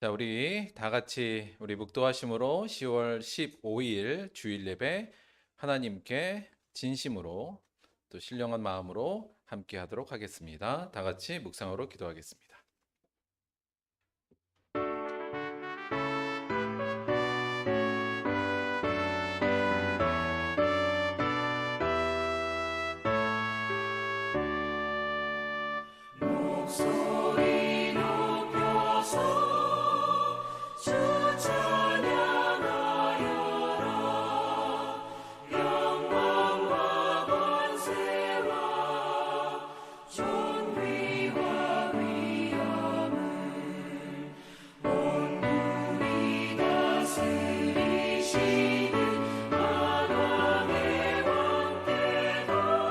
자, 우리 다 같이 우리 묵도하심으로 10월 15일 주일 예배 하나님께 진심으로 또 신령한 마음으로 함께 하도록 하겠습니다. 다 같이 묵상으로 기도하겠습니다. 목소리 높여서 주 찬양하여라. 영광과 권세와 존귀와 위엄을 온누리 다스리시는 만왕의 왕께 돌려라.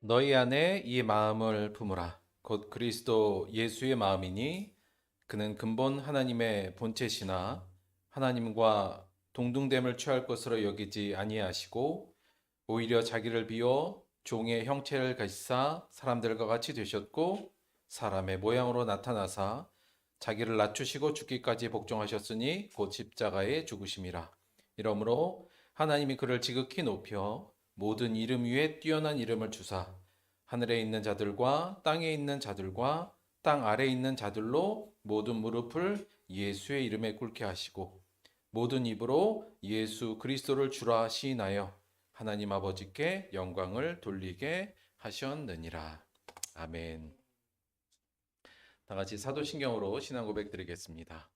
너희 안에 이 마음을 품으라. 곧 그리스도 예수의 마음이니 그는 근본 하나님의 본체시나 하나님과 동등됨을 취할 것으로 여기지 아니하시고 오히려 자기를 비워 종의 형체를 가지사 사람들과 같이 되셨고 사람의 모양으로 나타나사 자기를 낮추시고 죽기까지 복종하셨으니 곧 십자가에 죽으심이라. 이러므로 하나님이 그를 지극히 높여 모든 이름 위에 뛰어난 이름을 주사 하늘에 있는 자들과 땅에 있는 자들과 땅 아래에 있는 자들로 모든 무릎을 예수의 이름에 꿇게 하시고 모든 입으로 예수 그리스도를 주라 시인하여 하나님 아버지께 영광을 돌리게 하셨느니라. 아멘. 다 같이 사도신경으로 신앙 고백 드리겠습니다.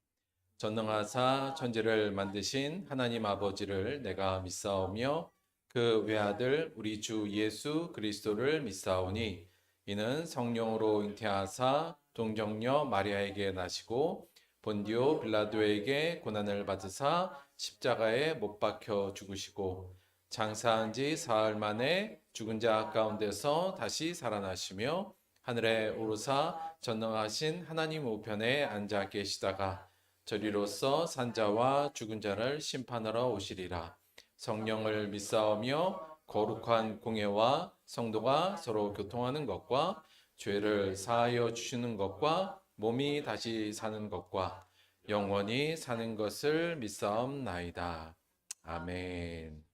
전능하사 천지를 만드신 하나님 아버지를 내가 믿사오며 그 외아들 우리 주 예수 그리스도를 믿사오니 이는 성령으로 잉태하사 동정녀 마리아에게 나시고 본디오 빌라도에게 고난을 받으사 십자가에 못 박혀 죽으시고 장사한 지 사흘 만에 죽은 자 가운데서 다시 살아나시며 하늘에 오르사 전능하신 하나님 우편에 앉아 계시다가 저리로서 산자와 죽은 자를 심판하러 오시리라. 성령을 믿사오며 거룩한 공예와 성도가 서로 교통하는 것과 죄를 사하여 주시는 것과 몸이 다시 사는 것과 영원히 사는 것을 믿사옵나이다. 아멘.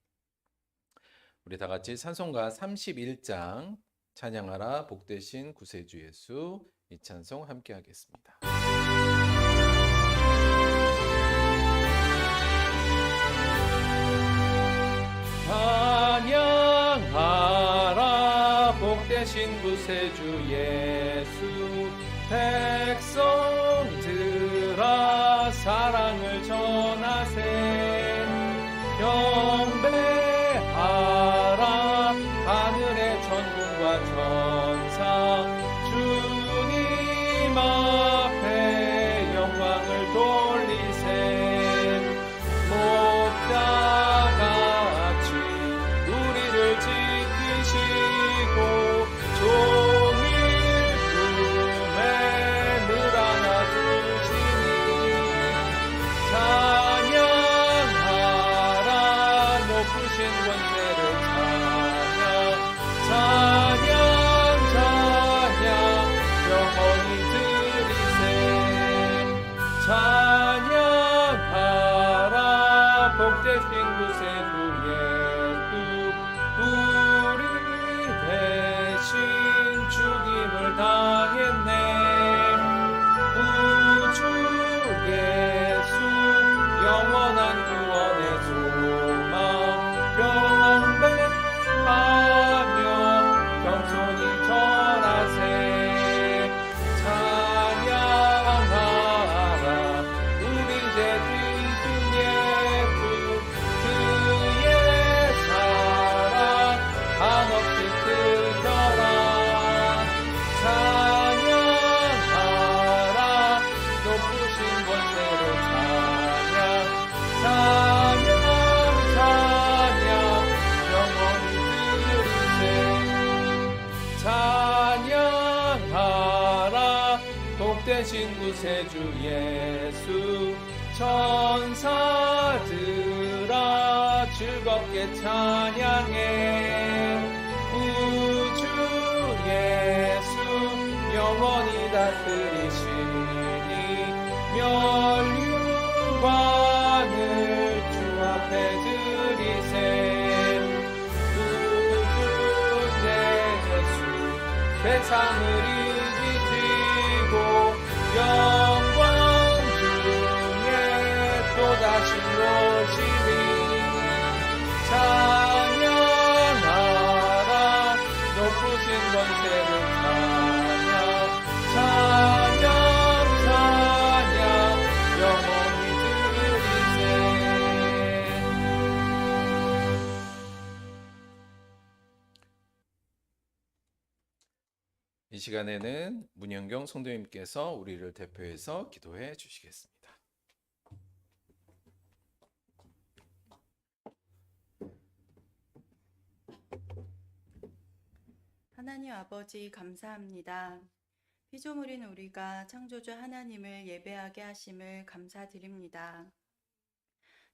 우리 다 같이 찬송가 31장 찬양하라 복되신 구세주 예수 이 찬송 함께 하겠습니다. 찬양하라 복되신 구세주 예수 백성들아 사랑을 전하세 경배하라 하늘의 천군과 천사 주님 앞에 영광을 돌리세 목자같이 우리를 지키시고 종일 품에 늘 안아주시니 찬양하라 높으신 권세를 찬양 찬양 영원히 드리세 찬양하라 복되신 구세주 예수 우리 대신 죽임을 당했네 우주 예수 영원한 구원의 소망 경배하며 겸손히 절하세 찬양하라 우리 제 뒤진 예수 그의 사랑 한없이 뜨거라 찬양하라 높으신 권세를 찬양 찬양 영원히 들으세 찬양하라 복되신 구세주 예수 천사들아 즐겁게 찬양해. 우주 예수 영원히 다스리시니 멸류관을 주 앞에 드리세. 우주 예수 세상을 이기시고 영광 중에 또다시 오시니 찬양하라. 높으신 권세를 찬양 찬양 찬양 영원히 드리세. 이 시간에는 문현경 성도님께서 우리를 대표해서 기도해 주시겠습니다. 하나님 아버지 감사합니다. 피조물인 우리가 창조주 하나님을 예배하게 하심을 감사드립니다.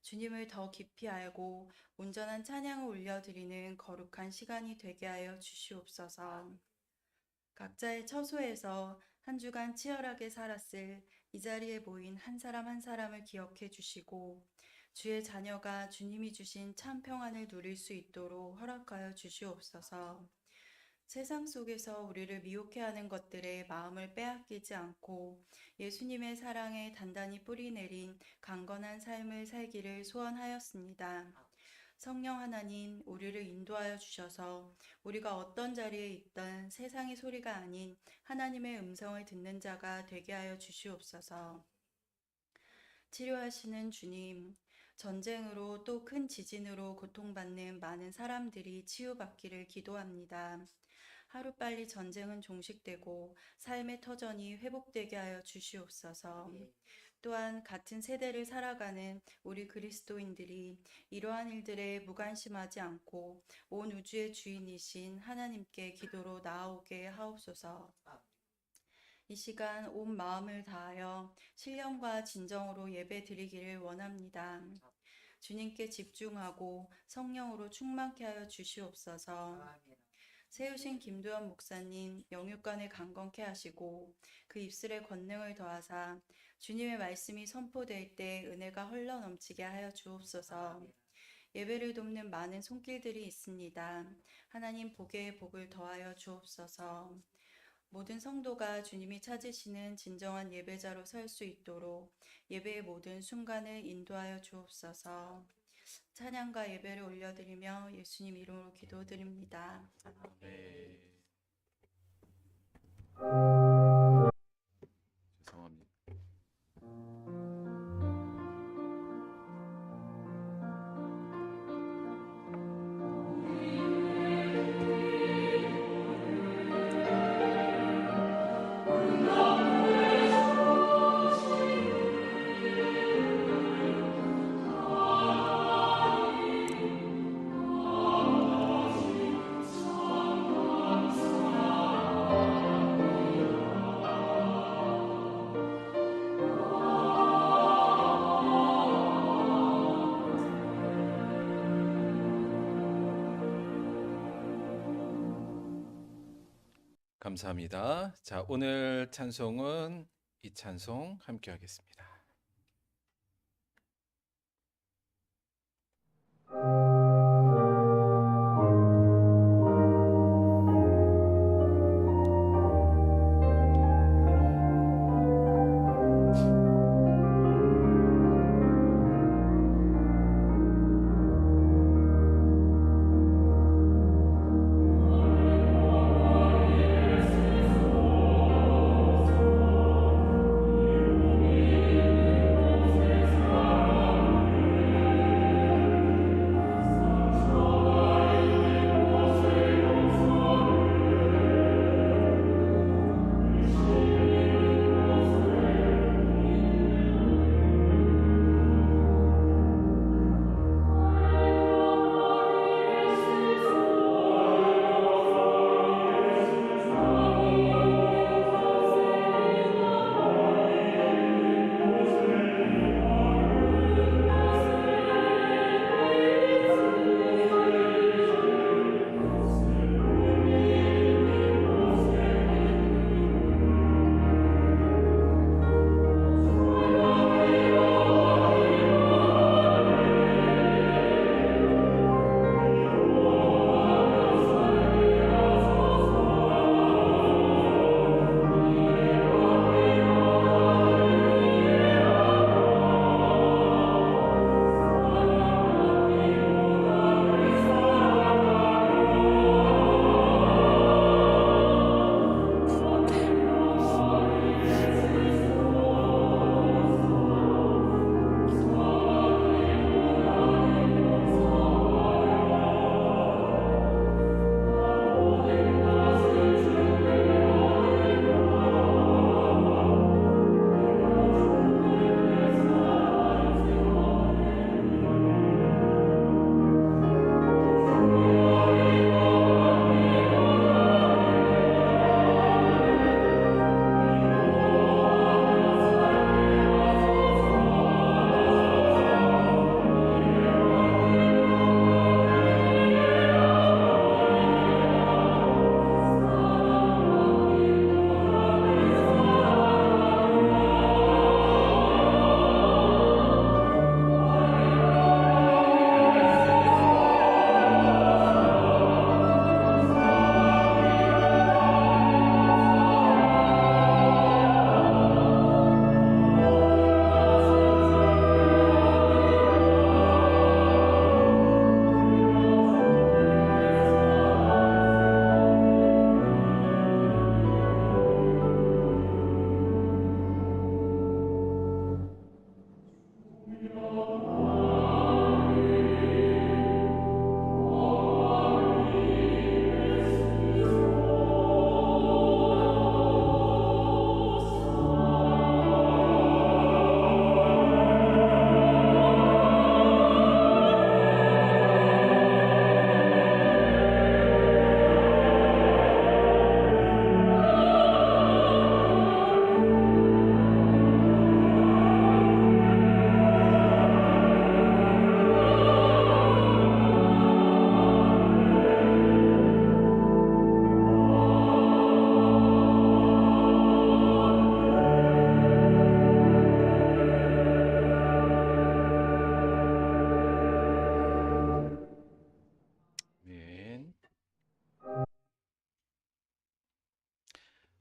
주님을 더 깊이 알고 온전한 찬양을 올려드리는 거룩한 시간이 되게 하여 주시옵소서. 각자의 처소에서 한 주간 치열하게 살았을 이 자리에 모인 한 사람 한 사람을 기억해 주시고 주의 자녀가 주님이 주신 참 평안을 누릴 수 있도록 허락하여 주시옵소서. 세상 속에서 우리를 미혹해 하는 것들에 마음을 빼앗기지 않고 예수님의 사랑에 단단히 뿌리내린 강건한 삶을 살기를 소원하였습니다. 성령 하나님, 우리를 인도하여 주셔서 우리가 어떤 자리에 있든 세상의 소리가 아닌 하나님의 음성을 듣는 자가 되게 하여 주시옵소서. 치료하시는 주님, 전쟁으로 또 큰 지진으로 고통받는 많은 사람들이 치유받기를 기도합니다. 하루빨리 전쟁은 종식되고 삶의 터전이 회복되게 하여 주시옵소서. 또한 같은 세대를 살아가는 우리 그리스도인들이 이러한 일들에 무관심하지 않고 온 우주의 주인이신 하나님께 기도로 나아오게 하옵소서. 이 시간 온 마음을 다하여 신령과 진정으로 예배 드리기를 원합니다. 주님께 집중하고 성령으로 충만케 하여 주시옵소서. 세우신 김도현 목사님 영육간을 강건케 하시고 그 입술에 권능을 더하사 주님의 말씀이 선포될 때 은혜가 흘러넘치게 하여 주옵소서. 예배를 돕는 많은 손길들이 있습니다. 하나님 복에 복을 더하여 주옵소서. 모든 성도가 주님이 찾으시는 진정한 예배자로 설 수 있도록 예배의 모든 순간을 인도하여 주옵소서. 찬양과 예배를 올려드리며 예수님 이름으로 기도드립니다. 네. 죄송합니다. 감사합니다. 자, 오늘 찬송은 이 찬송 함께 하겠습니다.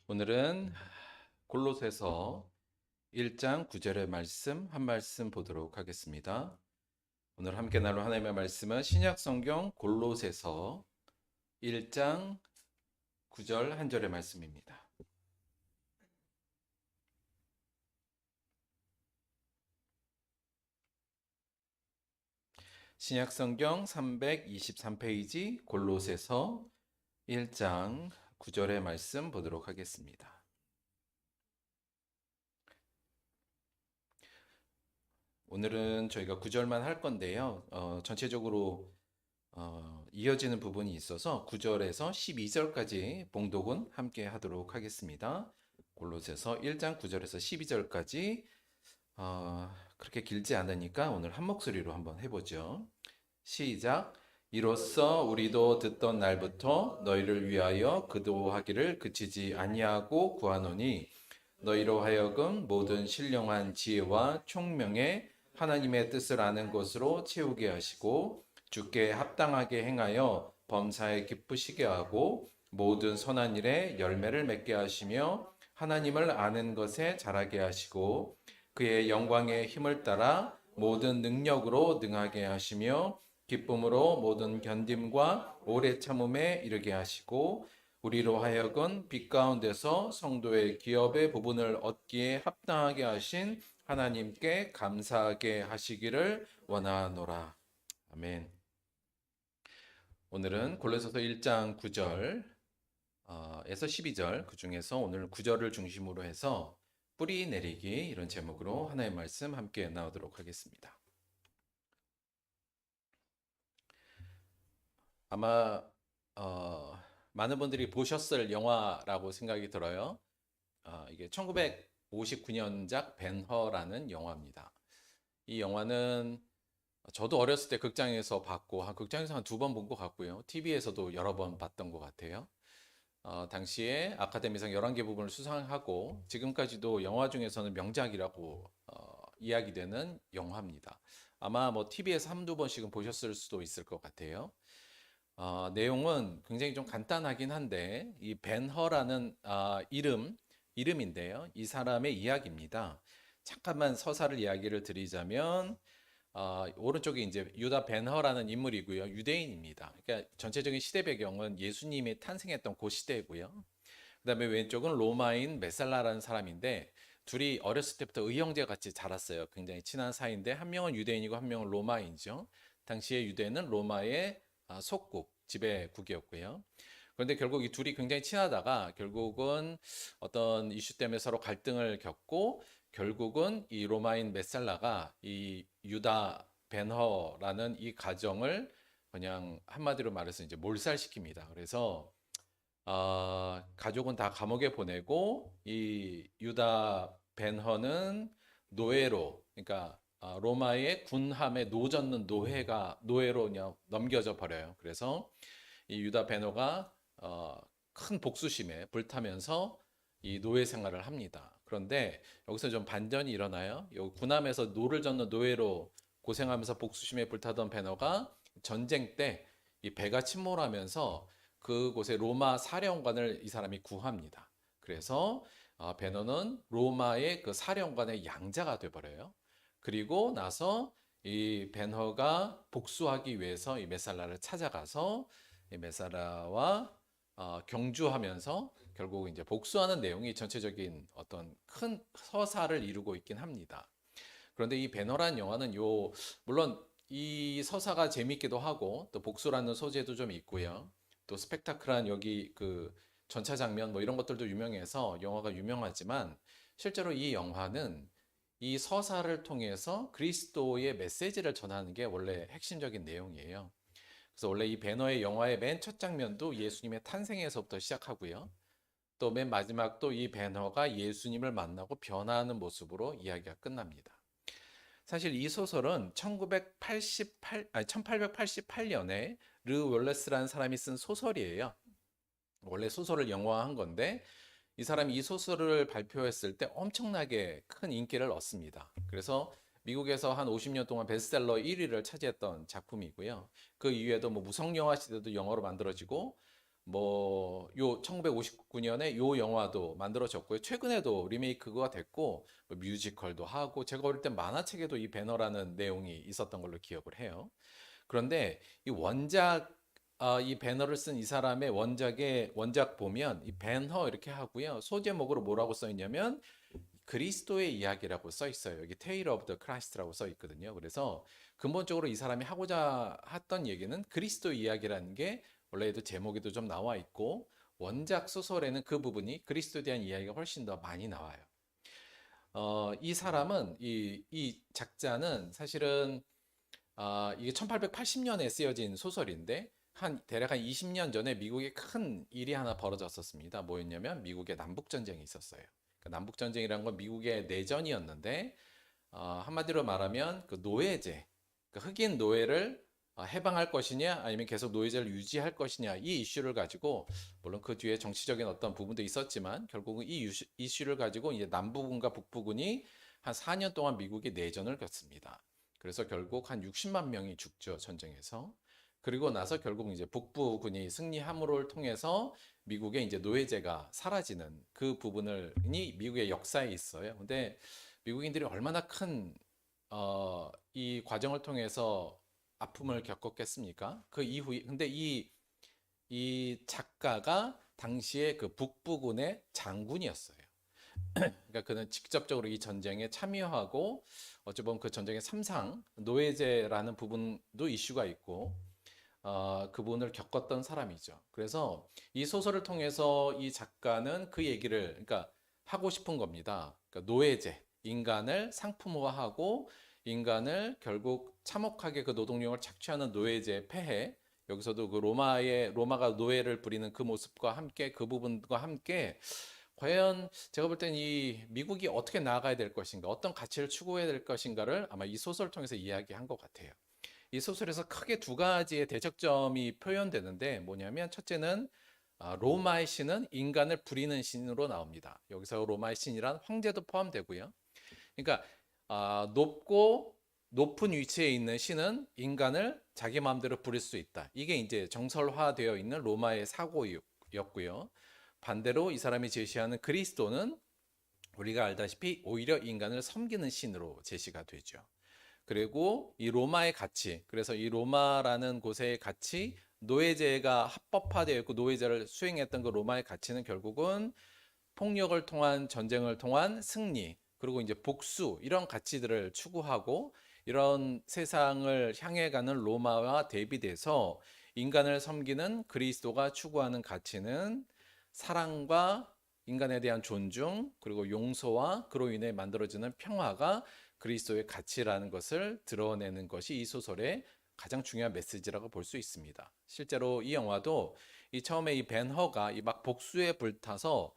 오늘은 골로새서 1장 9절의 말씀 한 말씀 보도록 하겠습니다. 오늘 함께 나눌 하나님의 말씀은 신약 성경 골로새서 1장 9절 한 절의 말씀입니다. 신약 성경 323페이지 골로새서 1장 9절의 말씀 보도록 하겠습니다. 오늘은 저희가 9절만 할 건데요. 전체적으로 이어지는 부분이 있어서 9절에서 12절까지 봉독은 함께 하도록 하겠습니다. 골로새서 1장 9절에서 12절까지 그렇게 길지 않으니까 오늘 한 목소리로 한번 해보죠. 시작. 이로써 우리도 듣던 날부터 너희를 위하여 기도하기를 그치지 아니하고 구하노니 너희로 하여금 모든 신령한 지혜와 총명에 하나님의 뜻을 아는 것으로 채우게 하시고 주께 합당하게 행하여 범사에 기쁘시게 하고 모든 선한 일에 열매를 맺게 하시며 하나님을 아는 것에 자라게 하시고 그의 영광의 힘을 따라 모든 능력으로 능하게 하시며 기쁨으로 모든 견딤과 오래 참음에 이르게 하시고 우리로 하여금 빛 가운데서 성도의 기업의 부분을 얻기에 합당하게 하신 하나님께 감사하게 하시기를 원하노라. 아멘. 오늘은 골로새서 1장 9절에서 12절, 그 중에서 오늘 9절을 중심으로 해서 뿌리 내리기 이런 제목으로 하나의 말씀 함께 나오도록 하겠습니다. 아마 많은 분들이 보셨을 영화라고 생각이 들어요. 이게 1959년작 벤허라는 영화입니다. 이 영화는 저도 어렸을 때 극장에서 봤고, 극장에서 한 2번 본 것 같고요. TV에서도 여러 번 봤던 것 같아요. 당시에 아카데미상 11개 부분을 수상하고 지금까지도 영화 중에서는 명작이라고 이야기되는 영화입니다. 아마 뭐 TV에서 한두 번씩은 보셨을 수도 있을 것 같아요. 내용은 굉장히 좀 간단하긴 한데 이 벤허라는 이름인데요. 이 사람의 이야기입니다. 잠깐만 서사를 이야기를 드리자면 오른쪽에 이제 유다 벤허라는 인물이고요. 유대인입니다. 그러니까 전체적인 시대 배경은 예수님이 탄생했던 그 시대고요. 그다음에 왼쪽은 로마인 메살라라는 사람인데 둘이 어렸을 때부터 의형제 같이 자랐어요. 굉장히 친한 사이인데 한 명은 유대인이고 한 명은 로마인이죠. 당시에 유대는 로마의 속국, 지배국이었고요. 그런데 결국 이 둘이 굉장히 친하다가 결국은 어떤 이슈 때문에 서로 갈등을 겪고 결국은 이 로마인 메살라가 이 유다 벤허라는 이 가정을 그냥 한마디로 말해서 이제 몰살시킵니다. 그래서 가족은 다 감옥에 보내고 이 유다 벤허는 노예로, 그러니까 로마의 군함에 노젓는 노예로 그냥 넘겨져 버려요. 그래서 이 유다 베노가 큰 복수심에 불타면서 이 노예 생활을 합니다. 그런데 여기서 좀 반전이 일어나요. 여기 군함에서 노를 젓는 노예로 고생하면서 복수심에 불타던 베노가 전쟁 때 이 배가 침몰하면서 그곳에 로마 사령관을 이 사람이 구합니다. 그래서 베노는 로마의 그 사령관의 양자가 돼버려요. 그리고 나서 이 벤허가 복수하기 위해서 이 메살라를 찾아가서 이 메살라와 경주하면서 결국 이제 복수하는 내용이 전체적인 어떤 큰 서사를 이루고 있긴 합니다. 그런데 이 벤허라는 영화는 물론 이 서사가 재밌기도 하고 또 복수라는 소재도 좀 있고요. 또 스펙타클한 여기 그 전차 장면 뭐 이런 것들도 유명해서 영화가 유명하지만 실제로 이 영화는 이 서사를 통해서 그리스도의 메시지를 전하는 게 원래 핵심적인 내용이에요. 그래서 원래 이 배너의 영화의 맨 첫 장면도 예수님의 탄생에서부터 시작하고요. 또 맨 마지막도 이 배너가 예수님을 만나고 변화하는 모습으로 이야기가 끝납니다. 사실 이 소설은 1888년에 르 월레스라는 사람이 쓴 소설이에요. 원래 소설을 영화화한 건데 이 사람이 이 소설을 발표했을 때 엄청나게 큰 인기를 얻습니다. 그래서 미국에서 한 50년 동안 베스트셀러 1위를 차지했던 작품이고요. 그 이후에도 뭐 무성영화 시대도 영어로 만들어지고 요 1959년에 요 영화도 만들어졌고요. 최근에도 리메이크가 됐고 뭐 뮤지컬도 하고 제가 어릴 때 만화책에도 이 배너라는 내용이 있었던 걸로 기억을 해요. 그런데 이 원작 이 배너를 쓴 이 사람의 원작 보면 이 배너 이렇게 하고요. 소제목으로 뭐라고 써 있냐면 그리스도의 이야기라고 써 있어요. 여기 Tale of the Christ라고 써 있거든요. 그래서 근본적으로 이 사람이 하고자 했던 얘기는 그리스도 이야기라는 게 원래도 제목에도 좀 나와 있고 원작 소설에는 그 부분이 그리스도에 대한 이야기가 훨씬 더 많이 나와요. 이 사람은 이 작자는 사실은 이게 1880년에 쓰여진 소설인데 대략 한 20년 전에 미국에 큰 일이 하나 벌어졌었습니다. 뭐였냐면 미국의 남북 전쟁이 있었어요. 남북 전쟁이란 건 미국의 내전이었는데 한마디로 말하면 그 노예제, 그 흑인 노예를 해방할 것이냐 아니면 계속 노예제를 유지할 것이냐 이 이슈를 가지고 물론 그 뒤에 정치적인 어떤 부분도 있었지만 결국은 이 이슈를 가지고 이제 남부군과 북부군이 한 4년 동안 미국이 내전을 겪습니다. 그래서 결국 한 60만 명이 죽죠, 전쟁에서. 그리고 나서 결국 이제 북부군이 승리함으로를 통해서 미국의 이제 노예제가 사라지는 그 부분이 미국의 역사에 있어요. 근데 미국인들이 얼마나 큰 이 과정을 통해서 아픔을 겪었겠습니까? 그 이후에 근데 이 작가가 당시에 그 북부군의 장군이었어요. 그러니까 그는 직접적으로 이 전쟁에 참여하고 어찌 보면 그 전쟁의 삼상 노예제라는 부분도 이슈가 있고 그 부분을 겪었던 사람이죠. 그래서 이 소설을 통해서 이 작가는 그 얘기를 그러니까 하고 싶은 겁니다. 그러니까 노예제, 인간을 상품화하고 인간을 결국 참혹하게 그 노동력을 착취하는 노예제의 폐해. 여기서도 그 로마가 노예를 부리는 그 모습과 함께 그 부분과 함께 과연 제가 볼 땐 이 미국이 어떻게 나아가야 될 것인가, 어떤 가치를 추구해야 될 것인가를 아마 이 소설을 통해서 이야기한 것 같아요. 이 소설에서 크게 두 가지의 대척점이 표현되는데 뭐냐면 첫째는 로마의 신은 인간을 부리는 신으로 나옵니다. 여기서 로마의 신이란 황제도 포함되고요. 그러니까 높은 위치에 있는 신은 인간을 자기 마음대로 부릴 수 있다. 이게 이제 정설화되어 있는 로마의 사고였고요. 반대로 이 사람이 제시하는 그리스도는 우리가 알다시피 오히려 인간을 섬기는 신으로 제시가 되죠. 그리고 이 로마의 가치, 그래서 이 로마라는 곳의 가치, 노예제가 합법화되어 있고 노예제를 수행했던 그 로마의 가치는 결국은 폭력을 통한 전쟁을 통한 승리, 그리고 이제 복수 이런 가치들을 추구하고 이런 세상을 향해 가는 로마와 대비돼서 인간을 섬기는 그리스도가 추구하는 가치는 사랑과 인간에 대한 존중, 그리고 용서와 그로 인해 만들어지는 평화가 그리스도의 가치라는 것을 드러내는 것이 이 소설의 가장 중요한 메시지라고 볼 수 있습니다. 실제로 이 영화도 처음에 이 벤 허가 막 복수에 불타서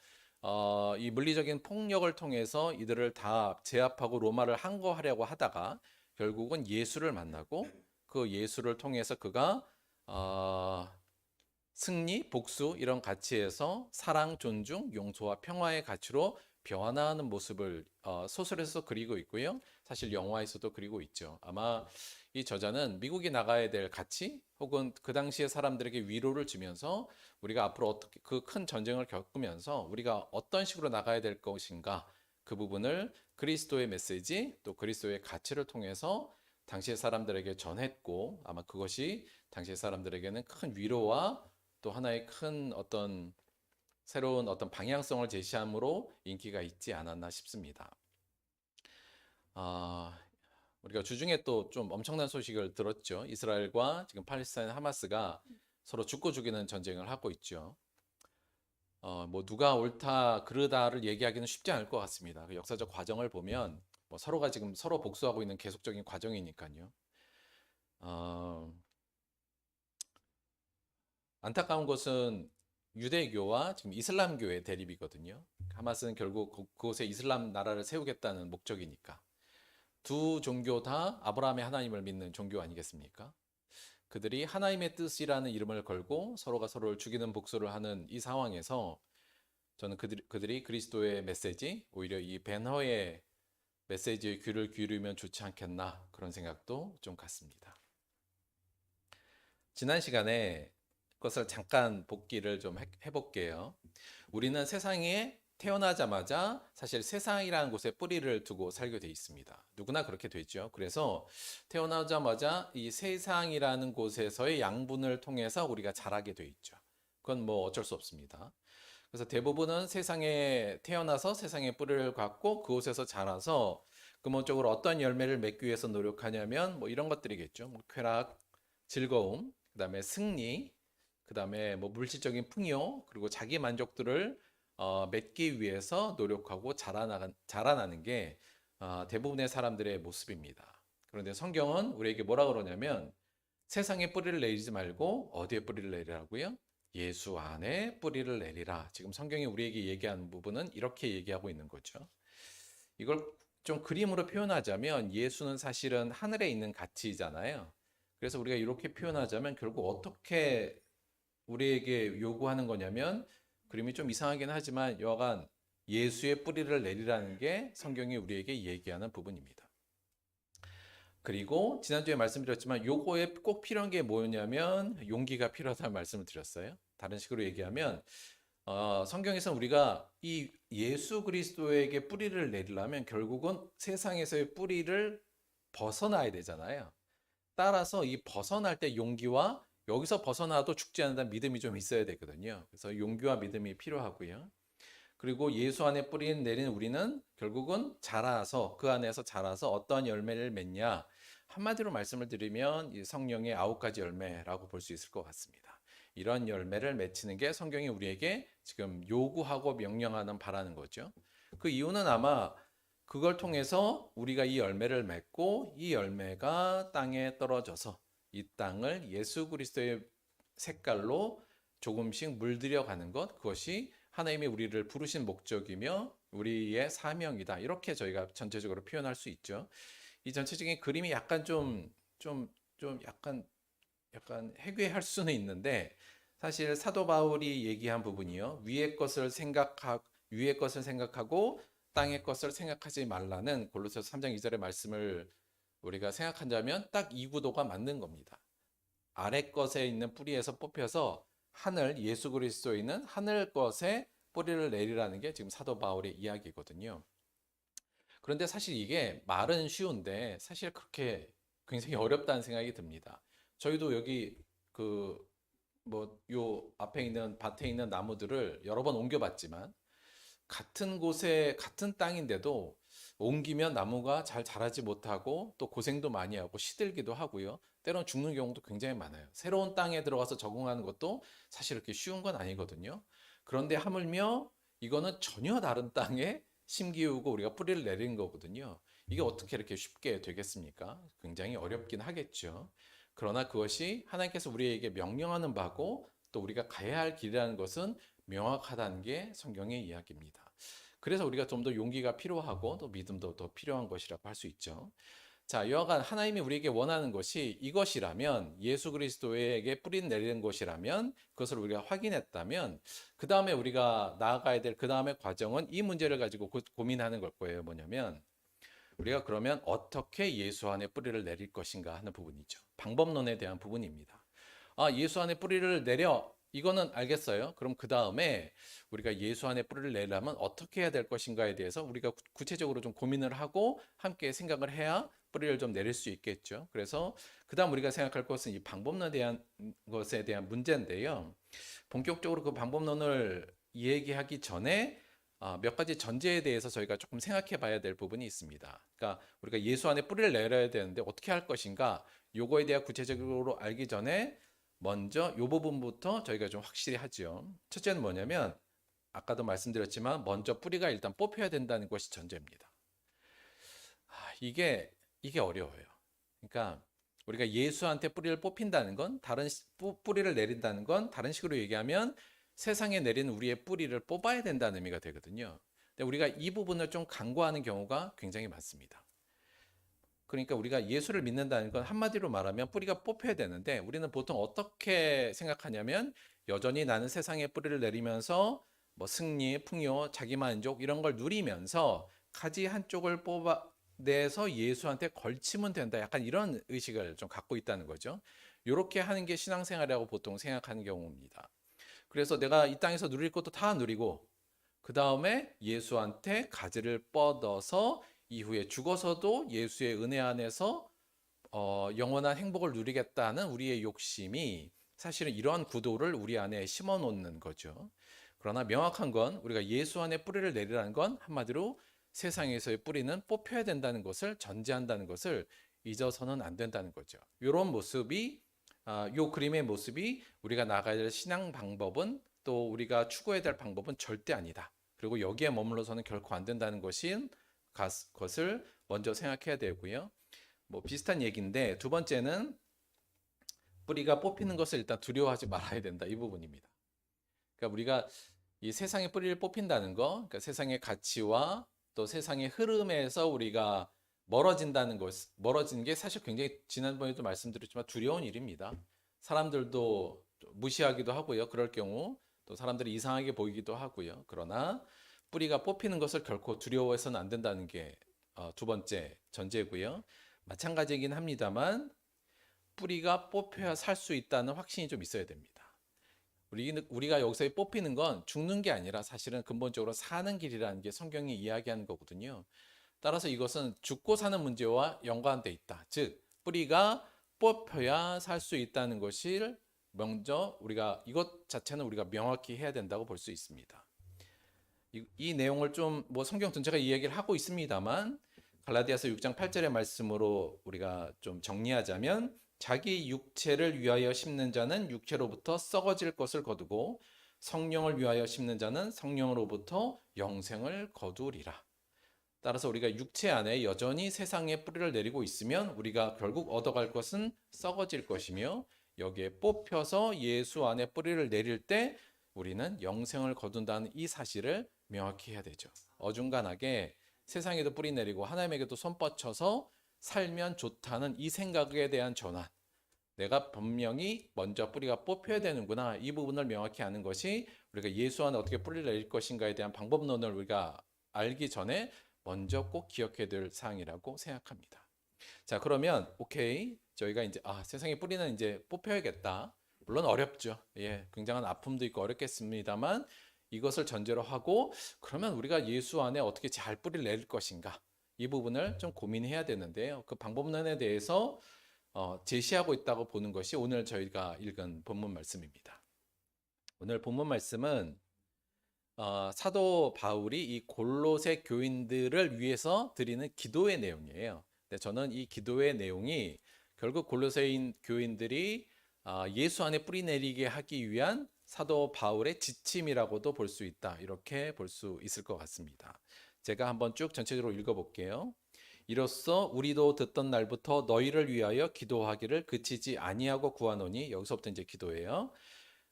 이 물리적인 폭력을 통해서 이들을 다 제압하고 로마를 항거하려고 하다가 결국은 예수를 만나고 그 예수를 통해서 그가 승리, 복수 이런 가치에서 사랑, 존중, 용서와 평화의 가치로 변화하는 모습을 소설에서 그리고 있고요. 사실 영화에서도 그리고 있죠. 아마 이 저자는 미국이 나가야 될 가치 혹은 그 당시의 사람들에게 위로를 주면서 우리가 앞으로 어떻게 그 큰 전쟁을 겪으면서 우리가 어떤 식으로 나가야 될 것인가 그 부분을 그리스도의 메시지 또 그리스도의 가치를 통해서 당시의 사람들에게 전했고 아마 그것이 당시의 사람들에게는 큰 위로와 또 하나의 큰 어떤 새로운 어떤 방향성을 제시함으로 인기가 있지 않았나 싶습니다. 우리가 주중에 또 좀 엄청난 소식을 들었죠. 이스라엘과 지금 팔레스타인 하마스가 서로 죽고 죽이는 전쟁을 하고 있죠. 뭐 누가 옳다 그르다를 얘기하기는 쉽지 않을 것 같습니다. 그 역사적 과정을 보면 뭐 서로가 지금 서로 복수하고 있는 계속적인 과정이니까요. 안타까운 것은 유대교와 지금 이슬람교의 대립이거든요. 하마스는 결국 그곳에 이슬람 나라를 세우겠다는 목적이니까. 두 종교 다 아브라함의 하나님을 믿는 종교 아니겠습니까? 그들이 하나님의 뜻이라는 이름을 걸고 서로가 서로를 죽이는 복수를 하는 이 상황에서 저는 그들이 그리스도의 메시지, 오히려 이 벤허의 메시지에 귀를 기울이면 좋지 않겠나 그런 생각도 좀 같습니다. 지난 시간에 그것을 잠깐 복기를 좀 해볼게요. 우리는 세상에 태어나자마자 사실 세상이라는 곳에 뿌리를 두고 살게 돼 있습니다. 누구나 그렇게 되죠. 그래서 태어나자마자 이 세상이라는 곳에서의 양분을 통해서 우리가 자라게 돼 있죠. 그건 뭐 어쩔 수 없습니다. 그래서 대부분은 세상에 태어나서 세상에 뿌리를 갖고 그곳에서 자라서 근본적으로 어떤 열매를 맺기 위해서 노력하냐면 뭐 이런 것들이겠죠. 뭐 쾌락, 즐거움, 그다음에 승리, 그다음에 뭐 물질적인 풍요, 그리고 자기 만족들을 맺기 위해서 노력하고 자라나는 게 대부분의 사람들의 모습입니다. 그런데 성경은 우리에게 뭐라 그러냐면 세상에 뿌리를 내리지 말고 어디에 뿌리를 내리라고요? 예수 안에 뿌리를 내리라. 지금 성경이 우리에게 얘기하는 부분은 이렇게 얘기하고 있는 거죠. 이걸 좀 그림으로 표현하자면 예수는 사실은 하늘에 있는 가치잖아요. 그래서 우리가 이렇게 표현하자면 결국 어떻게 우리에게 요구하는 거냐면 그림이 좀 이상하긴 하지만 여하간 예수의 뿌리를 내리라는 게 성경이 우리에게 얘기하는 부분입니다. 그리고 지난주에 말씀드렸지만 요거에 꼭 필요한 게 뭐냐면 용기가 필요하다는 말씀을 드렸어요. 다른 식으로 얘기하면 성경에서 우리가 이 예수 그리스도에게 뿌리를 내리려면 결국은 세상에서의 뿌리를 벗어나야 되잖아요. 따라서 이 벗어날 때 용기와 여기서 벗어나도 죽지 않는다는 믿음이 좀 있어야 되거든요. 그래서 용기와 믿음이 필요하고요. 그리고 예수 안에 뿌리 내린 우리는 결국은 자라서 그 안에서 자라서 어떠한 열매를 맺냐. 한마디로 말씀을 드리면 이 성령의 9가지 열매라고 볼 수 있을 것 같습니다. 이런 열매를 맺히는 게 성경이 우리에게 지금 요구하고 명령하는 바라는 거죠. 그 이유는 아마 그걸 통해서 우리가 이 열매를 맺고 이 열매가 땅에 떨어져서 이 땅을 예수 그리스도의 색깔로 조금씩 물들여 가는 것, 그것이 하나님이 우리를 부르신 목적이며 우리의 사명이다. 이렇게 저희가 전체적으로 표현할 수 있죠. 이 전체적인 그림이 약간 약간 해괴할 수는 있는데 사실 사도 바울이 얘기한 부분이요. 위의 것을 생각하고 땅의 것을 생각하지 말라는 골로새서 3장 2절의 말씀을 우리가 생각한다면 딱 이 구도가 맞는 겁니다. 아래 것에 있는 뿌리에서 뽑혀서 하늘, 예수 그리스도에 있는 하늘 것에 뿌리를 내리라는 게 지금 사도 바울의 이야기거든요. 그런데 사실 이게 말은 쉬운데 사실 그렇게 굉장히 어렵다는 생각이 듭니다. 저희도 여기 요 앞에 있는 밭에 있는 나무들을 여러 번 옮겨봤지만 같은 곳에 같은 땅인데도 옮기면 나무가 잘 자라지 못하고 또 고생도 많이 하고 시들기도 하고요. 때로는 죽는 경우도 굉장히 많아요. 새로운 땅에 들어가서 적응하는 것도 사실 그렇게 쉬운 건 아니거든요. 그런데 하물며 이거는 전혀 다른 땅에 심기우고 우리가 뿌리를 내리는 거거든요. 이게 어떻게 이렇게 쉽게 되겠습니까? 굉장히 어렵긴 하겠죠. 그러나 그것이 하나님께서 우리에게 명령하는 바고 또 우리가 가야 할 길이라는 것은 명확하다는 게 성경의 이야기입니다. 그래서 우리가 좀 더 용기가 필요하고 또 믿음도 더 필요한 것이라고 할 수 있죠. 자, 여하간 하나님이 우리에게 원하는 것이 이것이라면 예수 그리스도에게 뿌리 내리는 것이라면 그것을 우리가 확인했다면 그 다음에 우리가 나아가야 될 그 다음의 과정은 이 문제를 가지고 고민하는 걸 거예요. 뭐냐면 우리가 그러면 어떻게 예수 안에 뿌리를 내릴 것인가 하는 부분이죠. 방법론에 대한 부분입니다. 예수 안에 뿌리를 내려 이거는 알겠어요. 그럼 그 다음에 우리가 예수 안에 뿌리를 내려면 어떻게 해야 될 것인가에 대해서 우리가 구체적으로 좀 고민을 하고 함께 생각을 해야 뿌리를 좀 내릴 수 있겠죠. 그래서 그 다음 우리가 생각할 것은 이 방법론에 대한 것에 대한 문제인데요. 본격적으로 그 방법론을 얘기하기 전에 몇 가지 전제에 대해서 저희가 조금 생각해 봐야 될 부분이 있습니다. 그러니까 우리가 예수 안에 뿌리를 내려야 되는데 어떻게 할 것인가 요거에 대해 구체적으로 알기 전에 먼저 이 부분부터 저희가 좀 확실히 하죠. 첫째는 뭐냐면 아까도 말씀드렸지만 먼저 뿌리가 일단 뽑혀야 된다는 것이 전제입니다. 이게 어려워요. 그러니까 우리가 예수한테 뿌리를 뽑힌다는 건 뿌리를 내린다는 건 다른 식으로 얘기하면 세상에 내린 우리의 뿌리를 뽑아야 된다는 의미가 되거든요. 근데 우리가 이 부분을 좀 간과하는 경우가 굉장히 많습니다. 그러니까 우리가 예수를 믿는다는 건 한마디로 말하면 뿌리가 뽑혀야 되는데 우리는 보통 어떻게 생각하냐면 여전히 나는 세상에 뿌리를 내리면서 뭐 승리, 풍요, 자기만족 이런 걸 누리면서 가지 한쪽을 뽑아내서 예수한테 걸치면 된다. 약간 이런 의식을 좀 갖고 있다는 거죠. 이렇게 하는 게 신앙생활이라고 보통 생각하는 경우입니다. 그래서 내가 이 땅에서 누릴 것도 다 누리고 그 다음에 예수한테 가지를 뻗어서 이후에 죽어서도 예수의 은혜 안에서 영원한 행복을 누리겠다는 우리의 욕심이 사실은 이러한 구도를 우리 안에 심어 놓는 거죠. 그러나 명확한 건 우리가 예수 안에 뿌리를 내리라는 건 한마디로 세상에서의 뿌리는 뽑혀야 된다는 것을 전제한다는 것을 잊어서는 안 된다는 거죠. 이런 모습이 요 그림의 모습이 우리가 나가야 될 신앙 방법은 또 우리가 추구해야 될 방법은 절대 아니다. 그리고 여기에 머물러서는 결코 안 된다는 것을 먼저 생각해야 되고요. 뭐 비슷한 얘기인데 두 번째는 뿌리가 뽑히는 것을 일단 두려워하지 말아야 된다. 이 부분입니다. 그러니까 우리가 이 세상의 뿌리를 뽑힌다는 거, 그러니까 세상의 가치와 또 세상의 흐름에서 우리가 멀어지는 게 사실 굉장히 지난번에도 말씀드렸지만 두려운 일입니다. 사람들도 무시하기도 하고요. 그럴 경우 또 사람들이 이상하게 보이기도 하고요. 그러나 뿌리가 뽑히는 것을 결코 두려워해서는 안 된다는 게 두 번째 전제고요. 마찬가지이긴 합니다만 뿌리가 뽑혀야 살 수 있다는 확신이 좀 있어야 됩니다. 우리가 여기서 뽑히는 건 죽는 게 아니라 사실은 근본적으로 사는 길이라는 게 성경이 이야기하는 거거든요. 따라서 이것은 죽고 사는 문제와 연관돼 있다. 즉 뿌리가 뽑혀야 살 수 있다는 것을 먼저 이것 자체는 우리가 명확히 해야 된다고 볼 수 있습니다. 이 내용을 좀 뭐 성경 전체가 이야기를 하고 있습니다만 갈라디아서 6장 8절의 말씀으로 우리가 좀 정리하자면 자기 육체를 위하여 심는 자는 육체로부터 썩어질 것을 거두고 성령을 위하여 심는 자는 성령으로부터 영생을 거두리라. 따라서 우리가 육체 안에 여전히 세상에 뿌리를 내리고 있으면 우리가 결국 얻어갈 것은 썩어질 것이며 여기에 뽑혀서 예수 안에 뿌리를 내릴 때 우리는 영생을 거둔다는 이 사실을 명확히 해야 되죠. 어중간하게 세상에도 뿌리 내리고 하나님에게도 손 뻗쳐서 살면 좋다는 이 생각에 대한 전환. 내가 분명히 먼저 뿌리가 뽑혀야 되는구나. 이 부분을 명확히 아는 것이 우리가 예수 안에 어떻게 뿌리를 내릴 것인가에 대한 방법론을 우리가 알기 전에 먼저 꼭 기억해야 될 사항이라고 생각합니다. 자, 그러면 오케이. 저희가 이제 세상에 뿌리는 이제 뽑혀야겠다. 물론 어렵죠. 예, 굉장한 아픔도 있고 어렵겠습니다만 이것을 전제로 하고 그러면 우리가 예수 안에 어떻게 잘 뿌리를 내릴 것인가? 이 부분을 좀 고민해야 되는데요. 그 방법론에 대해서 제시하고 있다고 보는 것이 오늘 저희가 읽은 본문 말씀입니다. 오늘 본문 말씀은 사도 바울이 이 골로새 교인들을 위해서 드리는 기도의 내용이에요. 근데 저는 이 기도의 내용이 결국 골로새인 교인들이 예수 안에 뿌리 내리게 하기 위한 사도 바울의 지침이라고도 볼 수 있다. 이렇게 볼 수 있을 것 같습니다. 제가 한번 쭉 전체적으로 읽어볼게요. 이로써 우리도 듣던 날부터 너희를 위하여 기도하기를 그치지 아니하고 구하노니 여기서부터 이제 기도예요.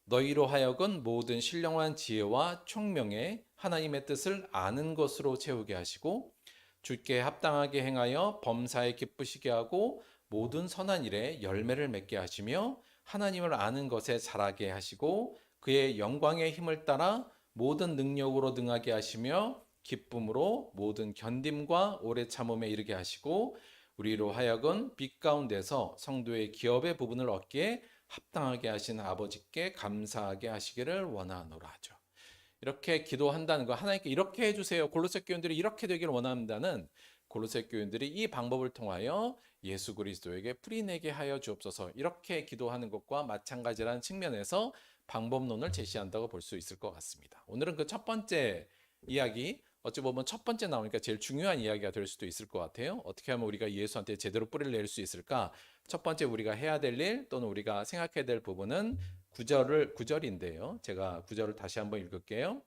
너희로 하여금 모든 신령한 지혜와 총명에 하나님의 뜻을 아는 것으로 채우게 하시고 주께 합당하게 행하여 범사에 기쁘시게 하고 모든 선한 일에 열매를 맺게 하시며 하나님을 아는 것에 자라게 하시고 그의 영광의 힘을 따라 모든 능력으로 능하게 하시며 기쁨으로 모든 견딤과 오래 참음에 이르게 하시고 우리로 하여금 빛 가운데서 성도의 기업의 부분을 얻기에 합당하게 하신 아버지께 감사하게 하시기를 원하노라 하죠. 이렇게 기도한다는 거 하나님께 이렇게 해주세요. 골로새 교인들이 이렇게 되기를 원한다는 골로새 교인들이 이 방법을 통하여 예수 그리스도에게 뿌리내게 하여 주옵소서 이렇게 기도하는 것과 마찬가지라는 측면에서 방법론을 제시한다고 볼 수 있을 것 같습니다. 오늘은 그 첫 번째 이야기 어찌 보면 첫 번째 나오니까 제일 중요한 이야기가 될 수도 있을 것 같아요. 어떻게 하면 우리가 예수한테 제대로 뿌리를 내릴 수 있을까? 첫 번째 우리가 해야 될 일 또는 우리가 생각해야 될 부분은 9절인데요. 제가 9절을 다시 한번 읽을게요.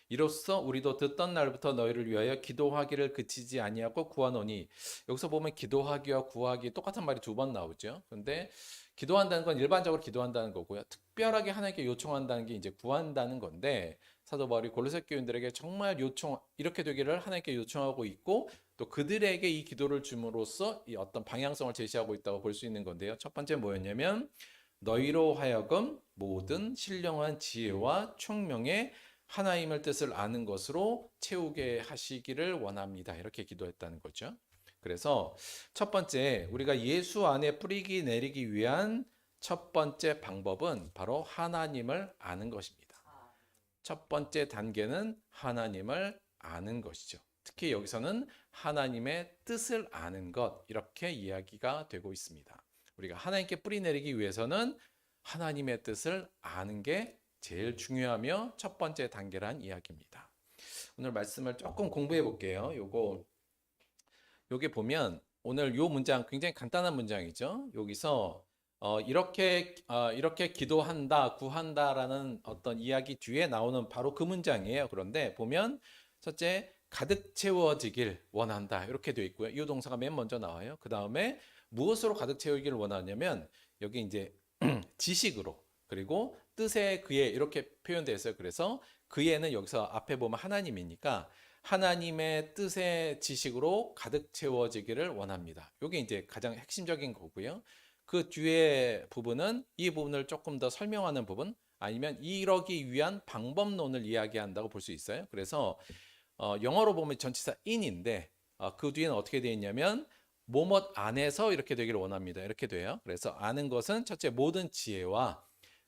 이로써 우리도 듣던 날부터 너희를 위하여 기도하기를 그치지 아니하고 구하노니 여기서 보면 기도하기와 구하기 똑같은 말이 두 번 나오죠. 근데 기도한다는 건 일반적으로 기도한다는 거고요. 특별하게 하나님께 요청한다는 게 이제 구한다는 건데 사도 바울이 골로새 교인들에게 정말 이렇게 되기를 하나님께 요청하고 있고 또 그들에게 이 기도를 줌으로써 이 어떤 방향성을 제시하고 있다고 볼 수 있는 건데요. 첫 번째 뭐였냐면 너희로 하여금 모든 신령한 지혜와 총명에 하나님의 뜻을 아는 것으로 채우게 하시기를 원합니다. 이렇게 기도했다는 거죠. 그래서 첫 번째 우리가 예수 안에 뿌리기 내리기 위한 첫 번째 방법은 바로 하나님을 아는 것입니다. 첫 번째 단계는 하나님을 아는 것이죠. 특히 여기서는 하나님의 뜻을 아는 것, 이렇게 이야기가 되고 있습니다. 우리가 하나님께 뿌리 내리기 위해서는 하나님의 뜻을 아는 게 제일 중요하며 첫 번째 단계란 이야기입니다. 오늘 말씀을 조금 공부해 볼게요. 요게 보면 오늘 요 문장 굉장히 간단한 문장이죠. 여기서 이렇게 기도한다, 구한다라는 어떤 이야기 뒤에 나오는 바로 그 문장이에요. 그런데 보면 첫째, 가득 채워지길 원한다, 이렇게 되어 있고요. 이 동사가 맨 먼저 나와요. 그 다음에 무엇으로 가득 채우기를 원하냐면 여기 이제 지식으로, 그리고 뜻에 그에, 이렇게 표현되어 있어요. 그래서 그에는 여기서 앞에 보면 하나님이니까 하나님의 뜻의 지식으로 가득 채워지기를 원합니다. 이게 이제 가장 핵심적인 거고요. 그 뒤에 부분은 이 부분을 조금 더 설명하는 부분, 아니면 이러기 위한 방법론을 이야기한다고 볼 수 있어요. 그래서 영어로 보면 전치사 in인데 그 뒤에는 어떻게 되어 있냐면 뭐뭇 안에서 이렇게 되기를 원합니다. 이렇게 돼요. 그래서 아는 것은 첫째 모든 지혜와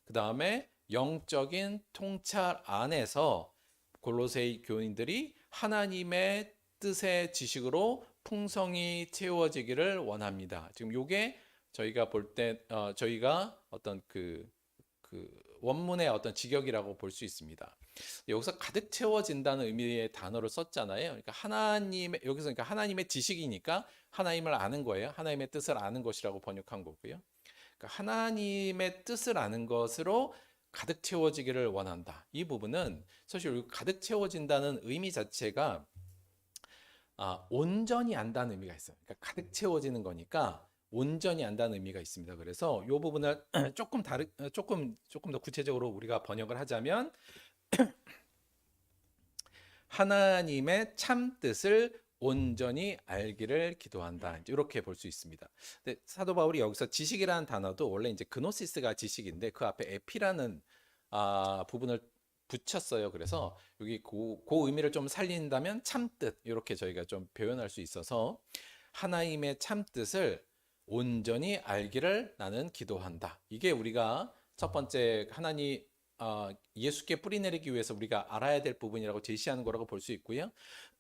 그 다음에 영적인 통찰 안에서 골로새이 교인들이 하나님의 뜻의 지식으로 풍성히 채워지기를 원합니다. 지금 요게 저희가 볼 때 저희가 어떤 그 원문의 어떤 직역이라고 볼 수 있습니다. 여기서 가득 채워진다는 의미의 단어를 썼잖아요. 그러니까 여기서 그러니까 하나님의 지식이니까 하나님을 아는 거예요. 하나님의 뜻을 아는 것이라고 번역한 거고요. 그러니까 하나님의 뜻을 아는 것으로 가득 채워지기를 원한다. 이 부분은 사실 가득 채워진다는 의미 자체가 온전히 안다는 의미가 있어요. 그러니까 가득 채워지는 거니까 온전히 안다는 의미가 있습니다. 그래서 이 부분을 조금 더 구체적으로 우리가 번역을 하자면 하나님의 참 뜻을 온전히 알기를 기도한다, 이렇게 볼 수 있습니다. 근데 사도 바울이 여기서 지식이라는 단어도 원래 이제 그노시스가 지식인데 그 앞에 에피라는 부분을 붙였어요. 그래서 여기 그 의미를 좀 살린다면 참뜻, 이렇게 저희가 좀 표현할 수 있어서 하나님의 참뜻을 온전히 알기를 나는 기도한다. 이게 우리가 첫 번째 예수께 뿌리 내리기 위해서 우리가 알아야 될 부분이라고 제시하는 거라고 볼 수 있고요.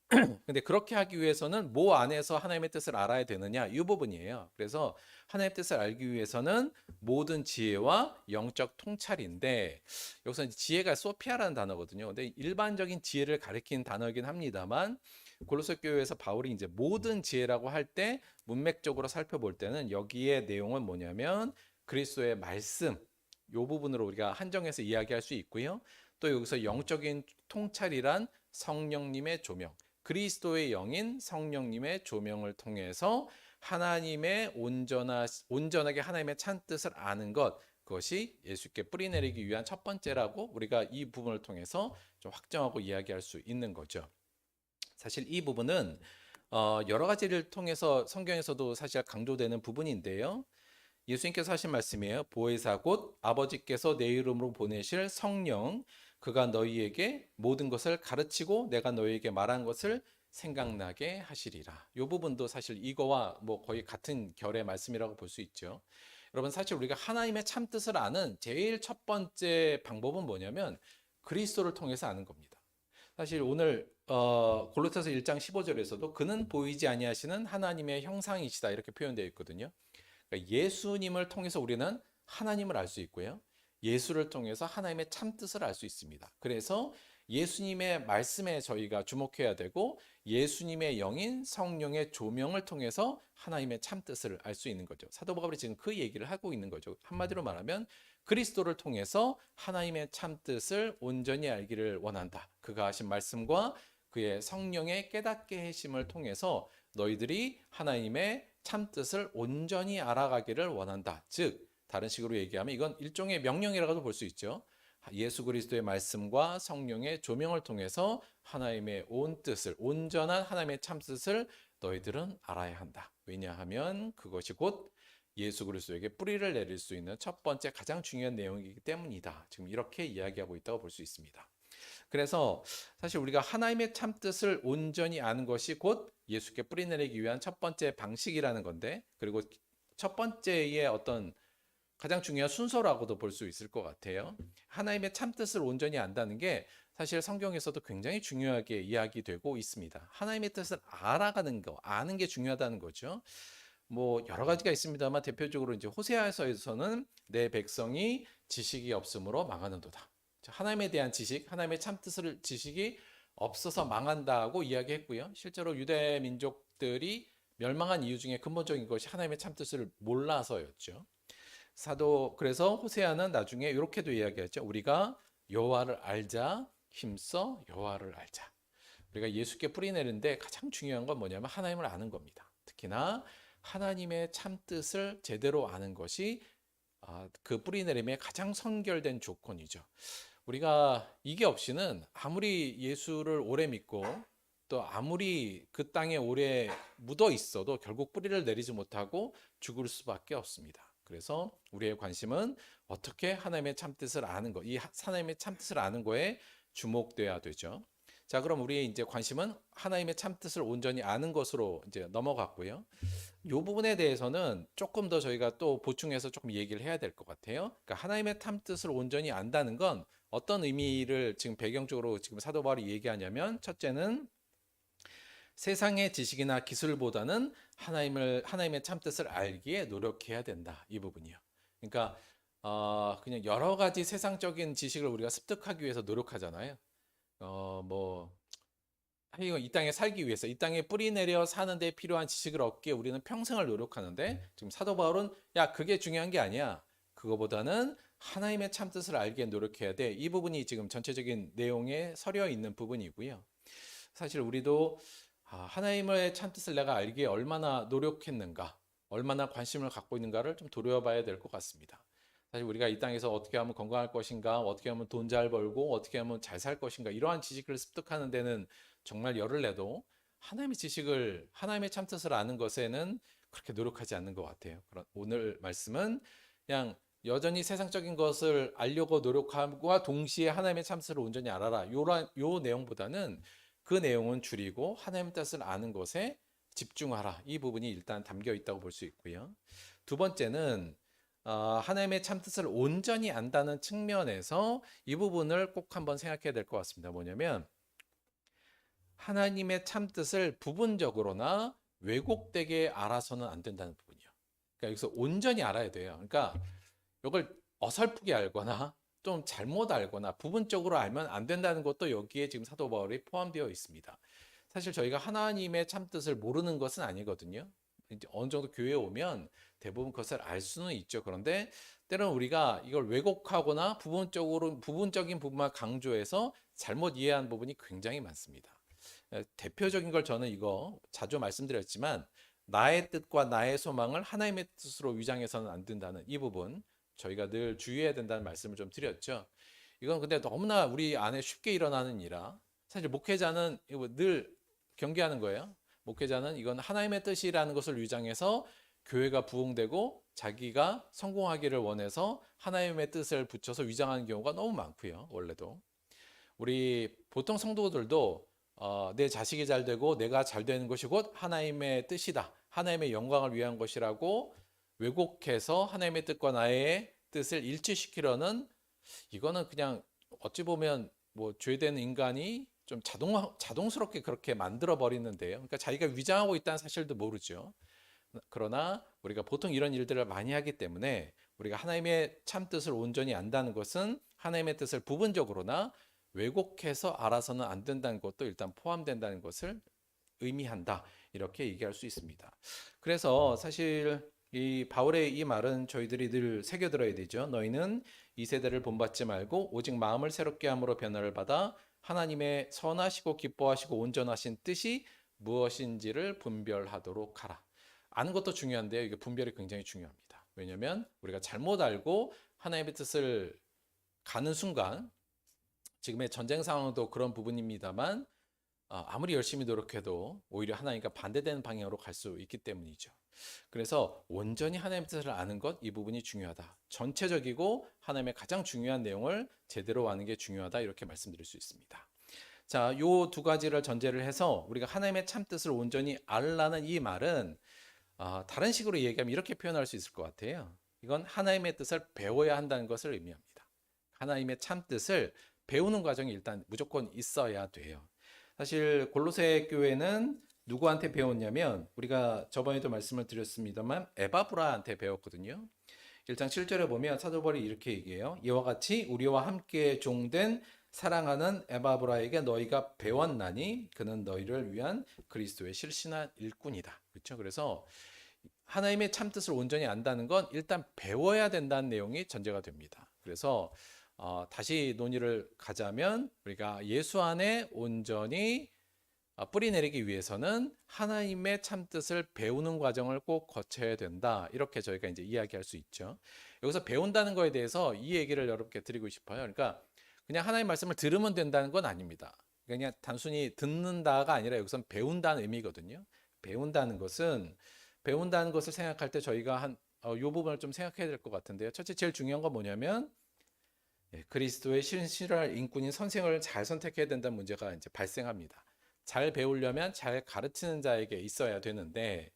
근데 그렇게 하기 위해서는 뭐 안에서 하나님의 뜻을 알아야 되느냐, 이 부분이에요. 그래서 하나님의 뜻을 알기 위해서는 모든 지혜와 영적 통찰인데, 여기서 이제 지혜가 소피아라는 단어거든요. 근데 일반적인 지혜를 가리키는 단어이긴 합니다만 골로새 교회에서 바울이 이제 모든 지혜라고 할 때 문맥적으로 살펴볼 때는 여기에 내용은 뭐냐면 그리스도의 말씀, 요 부분으로 우리가 한정해서 이야기할 수 있고요. 또 여기서 영적인 통찰이란 성령님의 조명, 그리스도의 영인 성령님의 조명을 통해서 하나님의 온전하게 하나님의 참 뜻을 아는 것, 그것이 예수께 뿌리 내리기 위한 첫 번째라고 우리가 이 부분을 통해서 좀 확정하고 이야기할 수 있는 거죠. 사실 이 부분은 여러 가지를 통해서 성경에서도 사실 강조되는 부분인데요. 예수님께서 하신 말씀이에요. 보혜사 곧 아버지께서 내 이름으로 보내실 성령, 그가 너희에게 모든 것을 가르치고 내가 너희에게 말한 것을 생각나게 하시리라. 이 부분도 사실 이거와 뭐 거의 같은 결의 말씀이라고 볼 수 있죠. 여러분, 사실 우리가 하나님의 참 뜻을 아는 제일 첫 번째 방법은 뭐냐면 그리스도를 통해서 아는 겁니다. 사실 오늘 골로새서 1장 15절에서도 그는 보이지 아니하시는 하나님의 형상이시다, 이렇게 표현되어 있거든요. 그러니까 예수님을 통해서 우리는 하나님을 알 수 있고요. 예수를 통해서 하나님의 참뜻을 알 수 있습니다. 그래서 예수님의 말씀에 저희가 주목해야 되고 예수님의 영인 성령의 조명을 통해서 하나님의 참뜻을 알 수 있는 거죠. 사도 바울이 지금 그 얘기를 하고 있는 거죠. 한마디로 말하면 그리스도를 통해서 하나님의 참뜻을 온전히 알기를 원한다. 그가 하신 말씀과 그의 성령의 깨닫게 해심을 통해서 너희들이 하나님의 참뜻을 온전히 알아가기를 원한다. 즉 다른 식으로 얘기하면 이건 일종의 명령이라고도 볼 수 있죠. 예수 그리스도의 말씀과 성령의 조명을 통해서 하나님의 온 뜻을, 온전한 하나님의 참뜻을 너희들은 알아야 한다. 왜냐하면 그것이 곧 예수 그리스도에게 뿌리를 내릴 수 있는 첫 번째 가장 중요한 내용이기 때문이다. 지금 이렇게 이야기하고 있다고 볼 수 있습니다. 그래서 사실 우리가 하나님의 참뜻을 온전히 아는 것이 곧 예수께 뿌리 내리기 위한 첫 번째 방식이라는 건데, 그리고 첫 번째의 어떤 가장 중요한 순서라고도 볼 수 있을 것 같아요. 하나님의 참뜻을 온전히 안다는 게 사실 성경에서도 굉장히 중요하게 이야기되고 있습니다. 하나님의 뜻을 알아가는 거, 아는 게 중요하다는 거죠. 뭐 여러 가지가 있습니다만 대표적으로 이제 호세아서에서는 내 백성이 지식이 없으므로 망하는도다. 하나님에 대한 지식, 하나님의 참뜻을 지식이 없어서 망한다고 이야기했고요. 실제로 유대 민족들이 멸망한 이유 중에 근본적인 것이 하나님의 참뜻을 몰라서였죠. 그래서 호세아는 나중에 이렇게도 이야기하죠. 우리가 여호와를 알자, 힘써 여호와를 알자. 우리가 예수께 뿌리내는데 가장 중요한 건 뭐냐면 하나님을 아는 겁니다. 특히나 하나님의 참뜻을 제대로 아는 것이 그 뿌리내림의 가장 선결된 조건이죠. 우리가 이게 없이는 아무리 예수를 오래 믿고 또 아무리 그 땅에 오래 묻어 있어도 결국 뿌리를 내리지 못하고 죽을 수밖에 없습니다. 그래서 우리의 관심은 어떻게 하나님의 참뜻을 아는 것, 이 하나님의 참뜻을 아는 거에 주목돼야 되죠. 자, 그럼 우리의 이제 관심은 하나님의 참뜻을 온전히 아는 것으로 이제 넘어갔고요. 이 부분에 대해서는 조금 더 저희가 또 보충해서 조금 얘기를 해야 될 것 같아요. 그러니까 하나님의 참뜻을 온전히 안다는 건 어떤 의미를 지금 배경적으로 지금 사도 바울이 얘기하냐면, 첫째는 세상의 지식이나 기술보다는 하나님의 참뜻을 알기에 노력해야 된다. 이 부분이요. 그러니까 그냥 여러 가지 세상적인 지식을 우리가 습득하기 위해서 노력하잖아요. 이 땅에 살기 위해서, 이 땅에 뿌리 내려 사는 데 필요한 지식을 얻기에 우리는 평생을 노력하는데, 지금 사도 바울은 야, 그게 중요한 게 아니야. 그거보다는 하나님의 참뜻을 알기에 노력해야 돼. 이 부분이 지금 전체적인 내용에 서려 있는 부분이고요. 사실 우리도 하나님의 참뜻을 내가 알기에 얼마나 노력했는가, 얼마나 관심을 갖고 있는가를 좀 돌아봐야 될 것 같습니다. 사실 우리가 이 땅에서 어떻게 하면 건강할 것인가, 어떻게 하면 돈 잘 벌고, 어떻게 하면 잘 살 것인가, 이러한 지식을 습득하는 데는 정말 열을 내도 하나님의 참뜻을 아는 것에는 그렇게 노력하지 않는 것 같아요. 오늘 말씀은 그냥 여전히 세상적인 것을 알려고 노력함과 동시에 하나님의 참뜻을 온전히 알아라, 요 내용보다는 그 내용은 줄이고 하나님의 뜻을 아는 것에 집중하라, 이 부분이 일단 담겨 있다고 볼 수 있고요. 두 번째는 하나님의 참뜻을 온전히 안다는 측면에서 이 부분을 꼭 한번 생각해야 될 것 같습니다. 뭐냐면 하나님의 참뜻을 부분적으로나 왜곡되게 알아서는 안 된다는 부분이요. 그러니까 여기서 온전히 알아야 돼요. 그러니까 이걸 어설프게 알거나 좀 잘못 알거나 부분적으로 알면 안 된다는 것도 여기에 지금 사도 바울이 포함되어 있습니다. 사실 저희가 하나님의 참뜻을 모르는 것은 아니거든요. 이제 어느 정도 교회에 오면 대부분 그것을 알 수는 있죠. 그런데 때로는 우리가 이걸 왜곡하거나 부분적인 부분만 강조해서 잘못 이해한 부분이 굉장히 많습니다. 대표적인 걸 저는 이거 자주 말씀드렸지만, 나의 뜻과 나의 소망을 하나님의 뜻으로 위장해서는 안 된다는 이 부분, 저희가 늘 주의해야 된다는 말씀을 좀 드렸죠. 이건 근데 너무나 우리 안에 쉽게 일어나는 일이라, 사실 목회자는 늘 경계하는 거예요. 목회자는 이건 하나님의 뜻이라는 것을 위장해서 교회가 부흥되고 자기가 성공하기를 원해서 하나님의 뜻을 붙여서 위장하는 경우가 너무 많고요. 원래도 우리 보통 성도들도 내 자식이 잘 되고 내가 잘 되는 것이 곧 하나님의 뜻이다, 하나님의 영광을 위한 것이라고 왜곡해서 하나님의 뜻과 나의 뜻을 일치시키려는, 이거는 그냥 어찌 보면 뭐 죄된 인간이 좀 자동스럽게 그렇게 만들어 버리는데요. 그러니까 자기가 위장하고 있다는 사실도 모르죠. 그러나 우리가 보통 이런 일들을 많이 하기 때문에 우리가 하나님의 참뜻을 온전히 안다는 것은 하나님의 뜻을 부분적으로나 왜곡해서 알아서는 안 된다는 것도 일단 포함된다는 것을 의미한다, 이렇게 얘기할 수 있습니다. 그래서 사실 이 바울의 이 말은 저희들이 늘 새겨들어야 되죠. 너희는 이 세대를 본받지 말고 오직 마음을 새롭게 함으로 변화를 받아 하나님의 선하시고 기뻐하시고 온전하신 뜻이 무엇인지를 분별하도록 하라. 아는 것도 중요한데요, 이게 분별이 굉장히 중요합니다. 왜냐하면 우리가 잘못 알고 하나님의 뜻을 가는 순간, 지금의 전쟁 상황도 그런 부분입니다만 아무리 열심히 노력해도 오히려 하나님과 반대되는 방향으로 갈 수 있기 때문이죠. 그래서 온전히 하나님의 뜻을 아는 것, 이 부분이 중요하다. 전체적이고 하나님의 가장 중요한 내용을 제대로 아는 게 중요하다, 이렇게 말씀드릴 수 있습니다. 자, 요 두 가지를 전제를 해서 우리가 하나님의 참뜻을 온전히 알라는 이 말은 다른 식으로 얘기하면 이렇게 표현할 수 있을 것 같아요. 이건 하나님의 뜻을 배워야 한다는 것을 의미합니다. 하나님의 참 뜻을 배우는 과정이 일단 무조건 있어야 돼요. 사실 골로새 교회는 누구한테 배웠냐면 우리가 저번에도 말씀을 드렸습니다만 에바브라한테 배웠거든요. 1장 7절에 보면 사도 바울이 이렇게 얘기해요. 이와 같이 우리와 함께 종된 사랑하는 에바브라에게 너희가 배웠나니 그는 너희를 위한 그리스도의 실신한 일꾼이다. 그렇죠? 그래서 하나님의 참 뜻을 온전히 안다는 건 일단 배워야 된다는 내용이 전제가 됩니다. 그래서 다시 논의를 가자면 우리가 예수 안에 온전히 뿌리 내리기 위해서는 하나님의 참 뜻을 배우는 과정을 꼭 거쳐야 된다. 이렇게 저희가 이제 이야기할 수 있죠. 여기서 배운다는 거에 대해서 이 얘기를 여러분께 드리고 싶어요. 그러니까 그냥 하나님의 말씀을 들으면 된다는 건 아닙니다. 그냥 단순히 듣는다가 아니라 여기선 배운다는 의미거든요. 배운다는 것을 생각할 때 저희가 이 부분을 좀 생각해야 될 것 같은데요. 첫째 제일 중요한 건 뭐냐면 그리스도의 신실할 인꾼인 선생을 잘 선택해야 된다는 문제가 이제 발생합니다. 잘 배우려면 잘 가르치는 자에게 있어야 되는데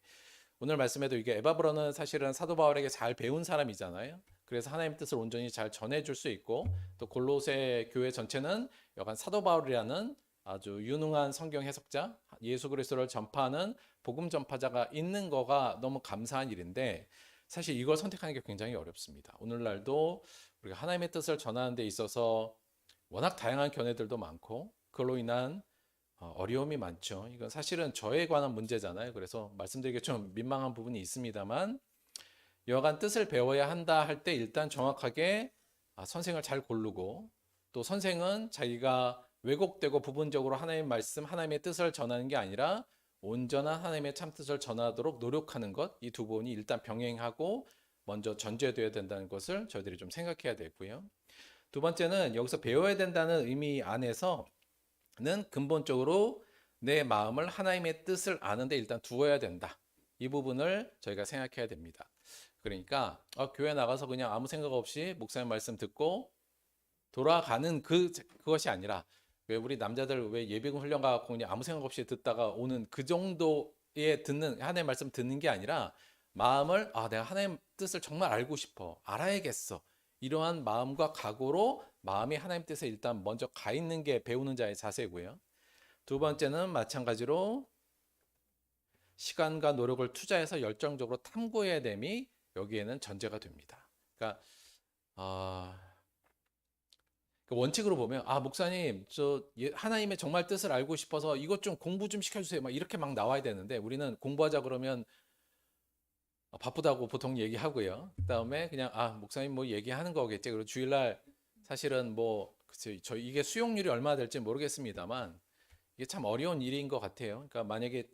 오늘 말씀에도 이게 에바브라는 사실은 사도 바울에게 잘 배운 사람이잖아요. 그래서 하나님 뜻을 온전히 잘 전해줄 수 있고 또 골로새 교회 전체는 여간 사도 바울이라는 아주 유능한 성경 해석자, 예수 그리스도를 전파하는 복음 전파자가 있는 거가 너무 감사한 일인데 사실 이걸 선택하는 게 굉장히 어렵습니다. 오늘날도 우리가 하나님의 뜻을 전하는 데 있어서 워낙 다양한 견해들도 많고 그걸로 인한 어려움이 많죠. 이건 사실은 저에 관한 문제잖아요. 그래서 말씀드리기 좀 민망한 부분이 있습니다만 여간 뜻을 배워야 한다 할 때 일단 정확하게 선생을 잘 고르고 또 선생은 자기가 왜곡되고 부분적으로 하나님의 말씀, 하나님의 뜻을 전하는 게 아니라 온전한 하나님의 참 뜻을 전하도록 노력하는 것, 이 두 부분이 일단 병행하고 먼저 전제되어야 된다는 것을 저희들이 좀 생각해야 되고요. 두 번째는 여기서 배워야 된다는 의미 안에서는 근본적으로 내 마음을 하나님의 뜻을 아는데 일단 두어야 된다. 이 부분을 저희가 생각해야 됩니다. 그러니까 교회 나가서 그냥 아무 생각 없이 목사님 말씀 듣고 돌아가는 그것이 아니라 왜 우리 남자들 왜 예비군 훈련 가고 그냥 아무 생각 없이 듣다가 오는 그 정도의 듣는 하나님의 말씀 듣는 게 아니라 마음을 내가 하나님의 뜻을 정말 알고 싶어 알아야겠어 이러한 마음과 각오로 마음이 하나님 뜻에 일단 먼저 가 있는 게 배우는 자의 자세고요. 두 번째는 마찬가지로 시간과 노력을 투자해서 열정적으로 탐구해야 됨이 여기에는 전제가 됩니다. 그러니까 원칙으로 보면 목사님 저 하나님의 정말 뜻을 알고 싶어서 이것 좀 공부 좀 시켜주세요 막 이렇게 막 나와야 되는데 우리는 공부하자 그러면 바쁘다고 보통 얘기하고요. 그다음에 그냥 목사님 뭐 얘기하는 거겠지. 그리고 주일날 사실은 저 이게 수용률이 얼마나 될지 모르겠습니다만 이게 참 어려운 일인 것 같아요. 그러니까 만약에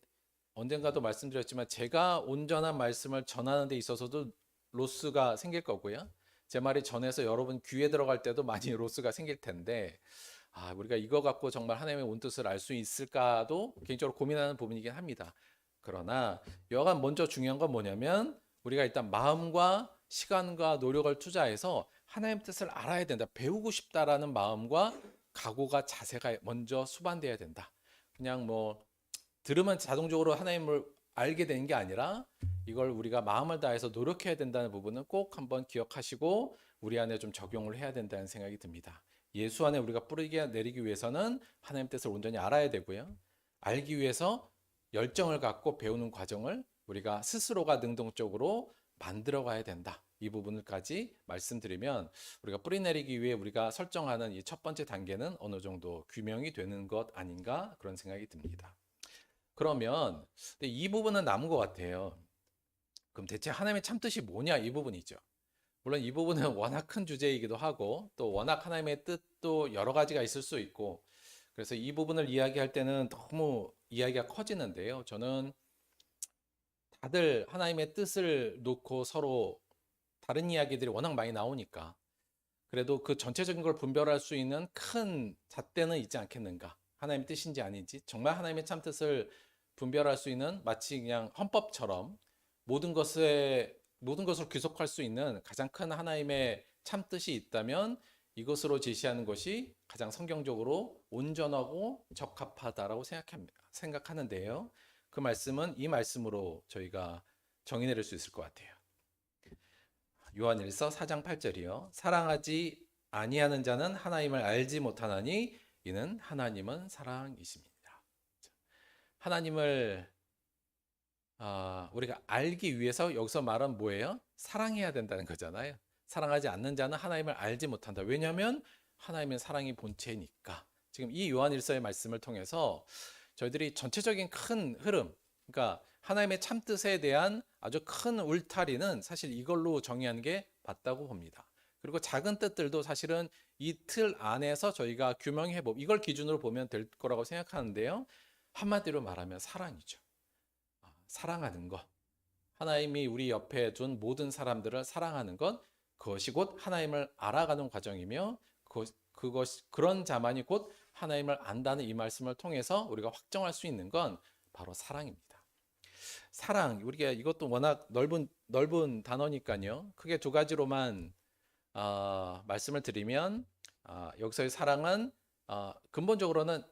언젠가도 말씀드렸지만 제가 온전한 말씀을 전하는 데 있어서도 로스가 생길 거고요. 제 말이 전해서 여러분 귀에 들어갈 때도 많이 로스가 생길 텐데 우리가 이거 갖고 정말 하나님의 온 뜻을 알 수 있을까도 개인적으로 고민하는 부분이긴 합니다. 그러나 여간 먼저 중요한 건 뭐냐면 우리가 일단 마음과 시간과 노력을 투자해서 하나님의 뜻을 알아야 된다. 배우고 싶다라는 마음과 각오가 자세가 먼저 수반돼야 된다. 그냥 들으면 자동적으로 하나님을 알게 되는 게 아니라 이걸 우리가 마음을 다해서 노력해야 된다는 부분은 꼭 한번 기억하시고 우리 안에 좀 적용을 해야 된다는 생각이 듭니다. 예수 안에 우리가 뿌리 내리기 위해서는 하나님 뜻을 온전히 알아야 되고요. 알기 위해서 열정을 갖고 배우는 과정을 우리가 스스로가 능동적으로 만들어 가야 된다. 이 부분까지 말씀드리면 우리가 뿌리 내리기 위해 우리가 설정하는 이 첫 번째 단계는 어느 정도 규명이 되는 것 아닌가 그런 생각이 듭니다. 그러면 이 부분은 남은 것 같아요. 그럼 대체 하나님의 참뜻이 뭐냐 이 부분이죠. 물론 이 부분은 워낙 큰 주제이기도 하고 또 워낙 하나님의 뜻도 여러 가지가 있을 수 있고 그래서 이 부분을 이야기할 때는 너무 이야기가 커지는데요. 저는 다들 하나님의 뜻을 놓고 서로 다른 이야기들이 워낙 많이 나오니까 그래도 그 전체적인 걸 분별할 수 있는 큰 잣대는 있지 않겠는가. 하나님의 뜻인지 아닌지 정말 하나님의 참뜻을 분별할 수 있는 마치 그냥 헌법처럼 모든 것을 귀속할 수 있는 가장 큰 하나님의 참뜻이 있다면 이것으로 제시하는 것이 가장 성경적으로 온전하고 적합하다라고 생각하는데요. 그 말씀은 이 말씀으로 저희가 정의 내릴 수 있을 것 같아요. 요한일서 4장 8절이요. 사랑하지 아니하는 자는 하나님을 알지 못하나니 이는 하나님은 사랑이십니다. 하나님을 우리가 알기 위해서 여기서 말은 뭐예요? 사랑해야 된다는 거잖아요. 사랑하지 않는 자는 하나님을 알지 못한다. 왜냐하면 하나님은 사랑이 본체니까. 지금 이 요한일서의 말씀을 통해서 저희들이 전체적인 큰 흐름, 그러니까 하나님의 참뜻에 대한 아주 큰 울타리는 사실 이걸로 정의하는 게 맞다고 봅니다. 그리고 작은 뜻들도 사실은 이 틀 안에서 저희가 규명해 보면 이걸 기준으로 보면 될 거라고 생각하는데요. 한마디로 말하면 사랑이죠. 사랑하는 것. 하나님이 우리 옆에 둔 모든 사람들을 사랑하는 것, 그것이 곧 하나님을 알아가는 과정이며 그런 자만이 곧 하나님을 안다는 이 말씀을 통해서 우리가 확정할 수 있는 건 바로 사랑입니다. 사랑, 우리가 이것도 워낙 넓은 단어니까요. 크게 두 가지로만 말씀을 드리면 여기서의 사랑은 근본적으로는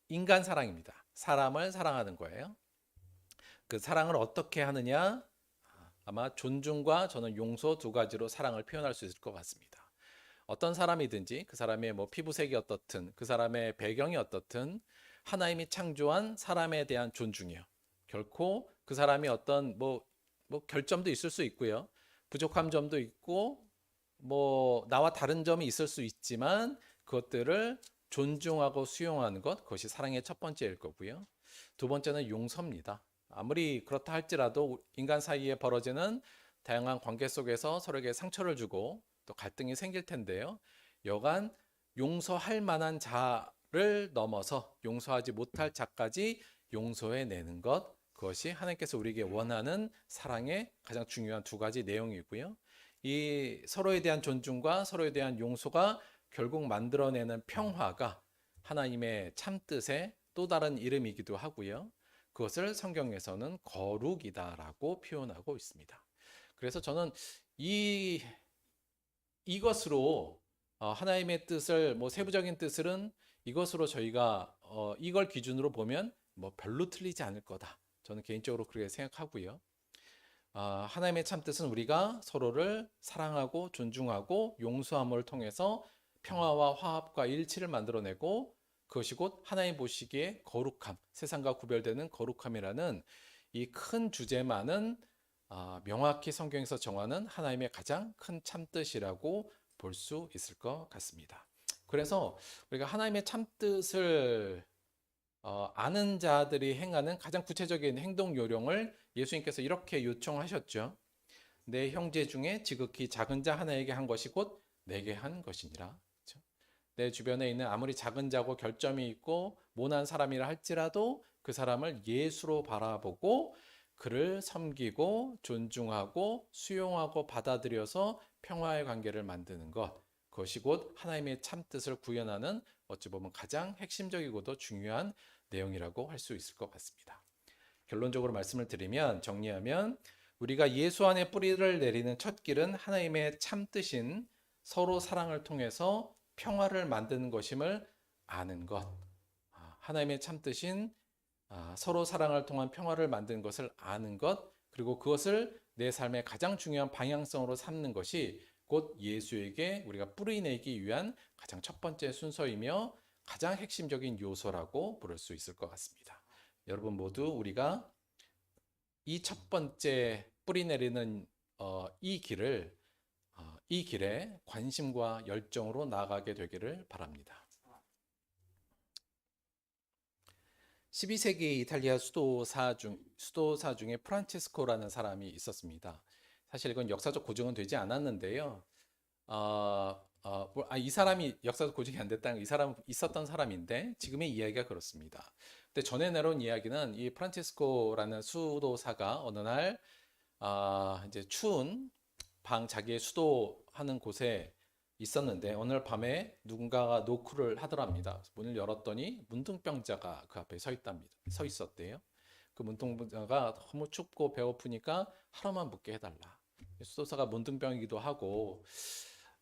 인간 사랑입니다. 사람을 사랑하는 거예요. 그 사랑을 어떻게 하느냐? 아마 존중과 저는 용서 두 가지로 사랑을 표현할 수 있을 것 같습니다. 어떤 사람이든지 그 사람의 피부색이 어떻든 그 사람의 배경이 어떻든 하나님이 창조한 사람에 대한 존중이요. 결코 그 사람이 어떤 결점도 있을 수 있고요. 부족한 점도 있고 나와 다른 점이 있을 수 있지만 그것들을 존중하고 수용하는 것, 그것이 사랑의 첫 번째일 거고요. 두 번째는 용서입니다. 아무리 그렇다 할지라도 인간 사이에 벌어지는 다양한 관계 속에서 서로에게 상처를 주고 또 갈등이 생길 텐데요. 여간 용서할 만한 자를 넘어서 용서하지 못할 자까지 용서해내는 것, 그것이 하나님께서 우리에게 원하는 사랑의 가장 중요한 두 가지 내용이고요. 이 서로에 대한 존중과 서로에 대한 용서가 결국 만들어내는 평화가 하나님의 참뜻의 또 다른 이름이기도 하고요. 그것을 성경에서는 거룩이다라고 표현하고 있습니다. 그래서 저는 이것으로 하나님의 뜻을 세부적인 뜻은 이것으로 저희가 이걸 기준으로 보면 별로 틀리지 않을 거다. 저는 개인적으로 그렇게 생각하고요. 하나님의 참뜻은 우리가 서로를 사랑하고 존중하고 용서함을 통해서 평화와 화합과 일치를 만들어내고 그것이 곧 하나님 보시기에 거룩함, 세상과 구별되는 거룩함이라는 이 큰 주제만은 명확히 성경에서 정하는 하나님의 가장 큰 참뜻이라고 볼 수 있을 것 같습니다. 그래서 우리가 하나님의 참뜻을 아는 자들이 행하는 가장 구체적인 행동 요령을 예수님께서 이렇게 요청하셨죠. 내 형제 중에 지극히 작은 자 하나에게 한 것이 곧 내게 한 것이니라. 그렇죠? 내 주변에 있는 아무리 작은 자고 결점이 있고 모난 사람이라 할지라도 그 사람을 예수로 바라보고 그를 섬기고 존중하고 수용하고 받아들여서 평화의 관계를 만드는 것, 그것이 곧 하나님의 참뜻을 구현하는 어찌 보면 가장 핵심적이고도 중요한 내용이라고 할 수 있을 것 같습니다. 결론적으로 말씀을 드리면, 정리하면 우리가 예수 안에 뿌리를 내리는 첫 길은 하나님의 참뜻인 서로 사랑을 통해서 평화를 만드는 것임을 아는 것, 하나님의 참뜻인 서로 사랑을 통한 평화를 만드는 것을 아는 것, 그리고 그것을 내 삶의 가장 중요한 방향성으로 삼는 것이 곧 예수에게 우리가 뿌리내기 위한 가장 첫 번째 순서이며 가장 핵심적인 요소라고 부를 수 있을 것 같습니다. 여러분 모두 우리가 이 첫 번째 뿌리내리는 이 길에 관심과 열정으로 나아가게 되기를 바랍니다. 12세기 이탈리아 수도사 중에 프란체스코라는 사람이 있었습니다. 사실 이건 역사적 고증은 되지 않았는데요. 이 사람이 역사적 고증이 안 됐다는 이 사람 있었던 사람인데 지금의 이야기가 그렇습니다. 근데 전에 내려온 이야기는 이 프란체스코라는 수도사가 어느 날 이제 추운 자기의 수도하는 곳에 있었는데 어느 밤에 누군가가 노크를 하더랍니다. 문을 열었더니 문둥병자가 그 앞에 서 있었대요. 그 문둥병자가 너무 춥고 배고프니까 하루만 묵게 해달라. 수도사가 문둥병이기도 하고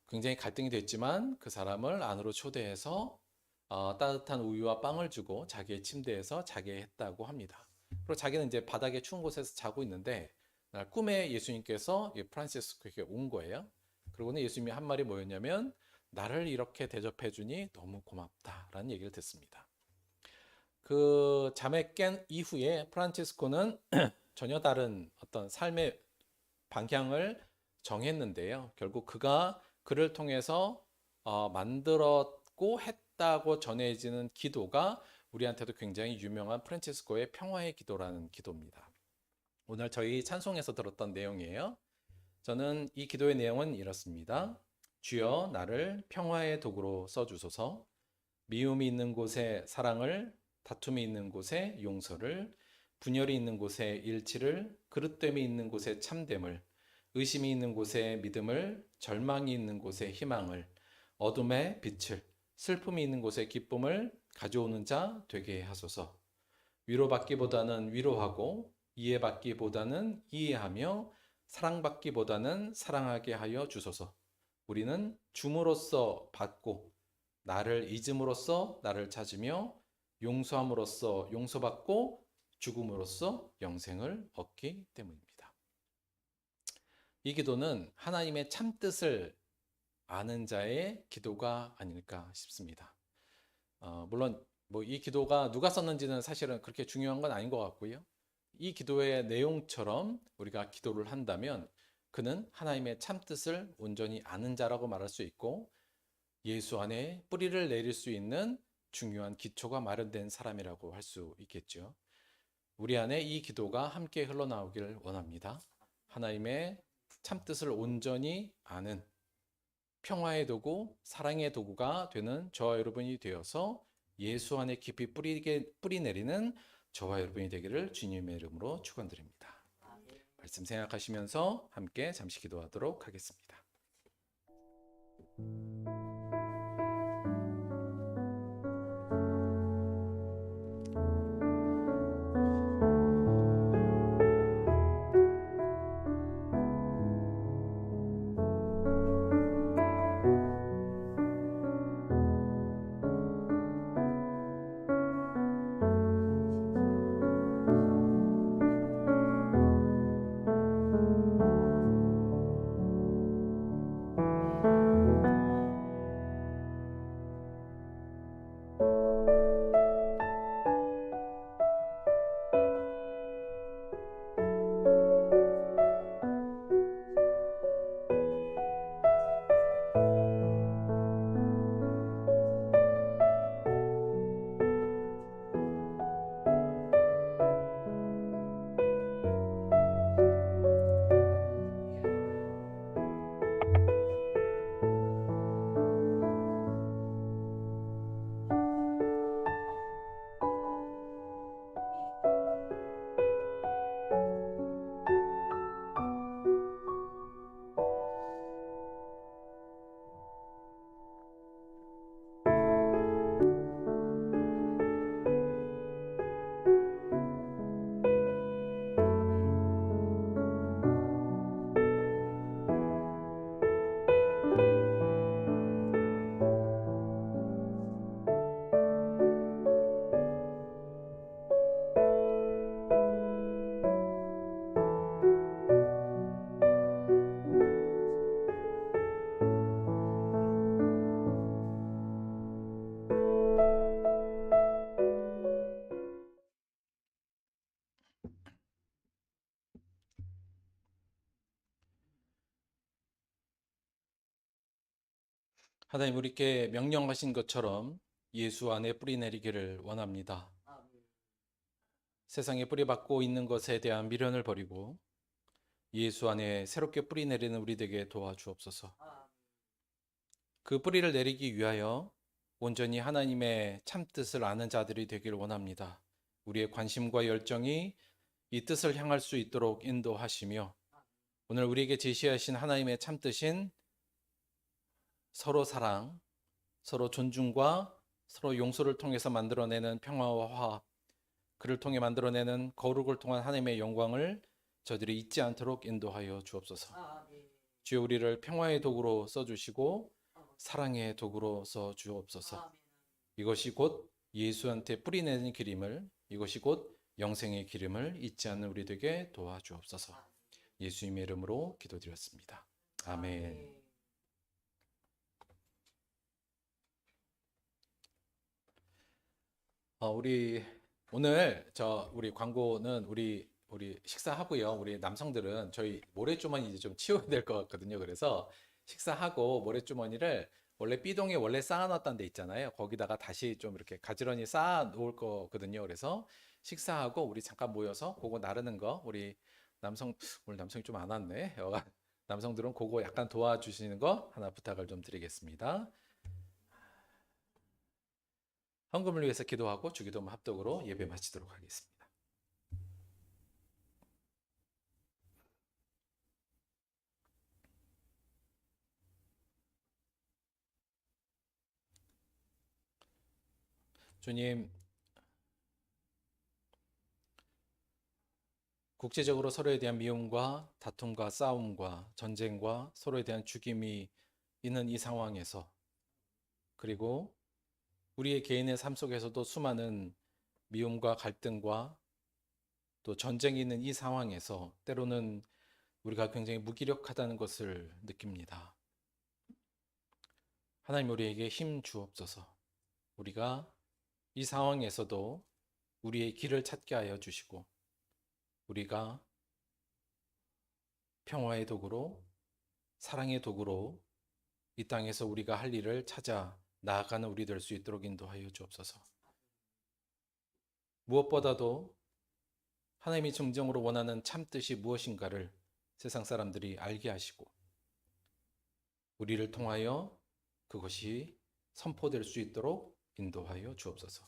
굉장히 갈등이 됐지만 그 사람을 안으로 초대해서 따뜻한 우유와 빵을 주고 자기의 침대에서 자게 했다고 합니다. 그리고 자기는 이제 바닥에 추운 곳에서 자고 있는데 날 꿈에 예수님께서 이 프란치스코에게 온 거예요. 그리고는 예수님이 한 말이 뭐였냐면 나를 이렇게 대접해 주니 너무 고맙다라는 얘기를 듣습니다. 그 잠에 깬 이후에 프란치스코는 전혀 다른 어떤 삶의 방향을 정했는데요. 결국 그가 그를 통해서 만들었고 했다고 전해지는 기도가 우리한테도 굉장히 유명한 프란치스코의 평화의 기도라는 기도입니다. 오늘 저희 찬송에서 들었던 내용이에요. 저는 이 기도의 내용은 이렇습니다. 주여 나를 평화의 도구로 써주소서. 미움이 있는 곳에 사랑을, 다툼이 있는 곳에 용서를, 분열이 있는 곳에 일치를, 그릇됨이 있는 곳에 참됨을, 의심이 있는 곳에 믿음을, 절망이 있는 곳에 희망을, 어둠에 빛을, 슬픔이 있는 곳에 기쁨을 가져오는 자 되게 하소서. 위로받기보다는 위로하고 이해받기보다는 이해하며 사랑받기보다는 사랑하게 하여 주소서. 우리는 줌으로써 받고 나를 잊음으로써 나를 찾으며 용서함으로써 용서받고 죽음으로써 영생을 얻기 때문입니다. 이 기도는 하나님의 참뜻을 아는 자의 기도가 아닐까 싶습니다. 물론 이 기도가 누가 썼는지는 사실은 그렇게 중요한 건 아닌 것 같고요. 이 기도의 내용처럼 우리가 기도를 한다면 그는 하나님의 참뜻을 온전히 아는 자라고 말할 수 있고 예수 안에 뿌리를 내릴 수 있는 중요한 기초가 마련된 사람이라고 할 수 있겠죠. 우리 안에 이 기도가 함께 흘러나오기를 원합니다. 하나님의 참뜻을 온전히 아는 평화의 도구, 사랑의 도구가 되는 저와 여러분이 되어서 예수 안에 깊이 뿌리 내리는 저와 여러분이 되기를 주님의 이름으로 축원드립니다. 말씀 생각하시면서 함께 잠시 기도하도록 하겠습니다. 하나님 우리께 명령하신 것처럼 예수 안에 뿌리 내리기를 원합니다. 세상에 뿌리박고 있는 것에 대한 미련을 버리고 예수 안에 새롭게 뿌리 내리는 우리 되게 도와주옵소서. 그 뿌리를 내리기 위하여 온전히 하나님의 참뜻을 아는 자들이 되길 원합니다. 우리의 관심과 열정이 이 뜻을 향할 수 있도록 인도하시며 오늘 우리에게 제시하신 하나님의 참뜻인 서로 사랑, 서로 존중과 서로 용서를 통해서 만들어내는 평화와 화합, 그를 통해 만들어내는 거룩을 통한 하나님의 영광을 저들이 잊지 않도록 인도하여 주옵소서. 주여 우리를 평화의 도구로 써주시고 사랑의 도구로 써주옵소서. 이것이 곧 예수한테 뿌리내는 기름을, 이것이 곧 영생의 기름을 잊지 않는 우리 되게 도와주옵소서. 예수님의 이름으로 기도드렸습니다. 아멘. 우리 오늘 우리 광고는 우리 식사하고요. 우리 남성들은 저희 모래주머니 이제 좀 치워야 될 것 같거든요. 그래서 식사하고 모래주머니를 원래 B동에 원래 쌓아놨던 데 있잖아요. 거기다가 다시 좀 이렇게 가지런히 쌓아 놓을 거거든요. 그래서 식사하고 우리 잠깐 모여서 그거 나르는 거 우리 오늘 남성이 좀 안 왔네. 남성들은 그거 약간 도와주시는 거 하나 부탁을 좀 드리겠습니다. 헌금을 위해서 기도하고 주기도문 합독으로 예배 마치도록 하겠습니다. 주님, 국제적으로 서로에 대한 미움과 다툼과 싸움과 전쟁과 서로에 대한 죽임이 있는 이 상황에서, 그리고 우리의 개인의 삶 속에서도 수많은 미움과 갈등과 또 전쟁이 있는 이 상황에서 때로는 우리가 굉장히 무기력하다는 것을 느낍니다. 하나님, 우리에게 힘 주옵소서. 우리가 이 상황에서도 우리의 길을 찾게 하여 주시고, 우리가 평화의 도구로, 사랑의 도구로 이 땅에서 우리가 할 일을 찾아 나아가는 우리 될 수 있도록 인도하여 주옵소서. 무엇보다도 하나님이 진정으로 원하는 참 뜻이 무엇인가를 세상 사람들이 알게 하시고, 우리를 통하여 그것이 선포될 수 있도록 인도하여 주옵소서.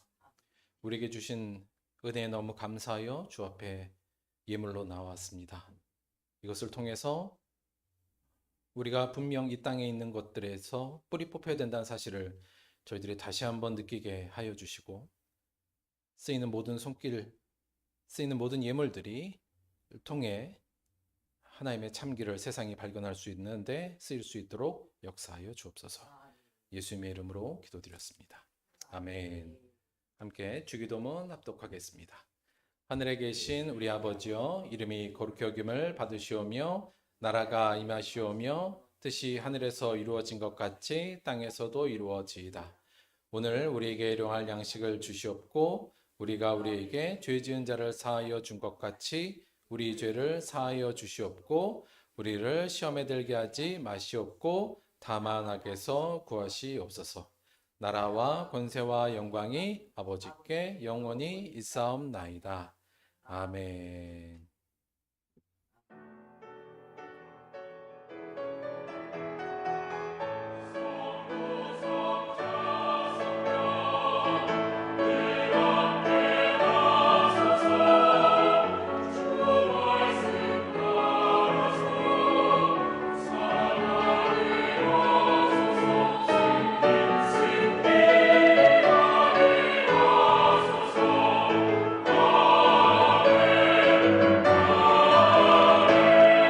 우리에게 주신 은혜에 너무 감사하여 주 앞에 예물로 나왔습니다. 이것을 통해서 우리가 분명 이 땅에 있는 것들에서 뿌리 뽑혀야 된다는 사실을 저희들이 다시 한번 느끼게 하여 주시고, 쓰이는 모든 손길, 쓰이는 모든 예물들이 통해 하나님의 참기를 세상이 발견할 수 있는데 쓰일 수 있도록 역사하여 주옵소서. 예수님의 이름으로 기도드렸습니다. 아멘. 함께 주기도문 합독하겠습니다. 하늘에 계신 우리 아버지여, 이름이 거룩히 여김을 받으시오며 나라가 임하시오며 뜻이 하늘에서 이루어진 것 같이 땅에서도 이루어지이다. 오늘 우리에게 일용할 양식을 주시옵고, 우리가 우리에게 죄 지은 자를 사하여 준 것 같이 우리 죄를 사하여 주시옵고, 우리를 시험에 들게 하지 마시옵고 다만 악에서 구하시옵소서. 나라와 권세와 영광이 아버지께 영원히 있사옵나이다. 아멘.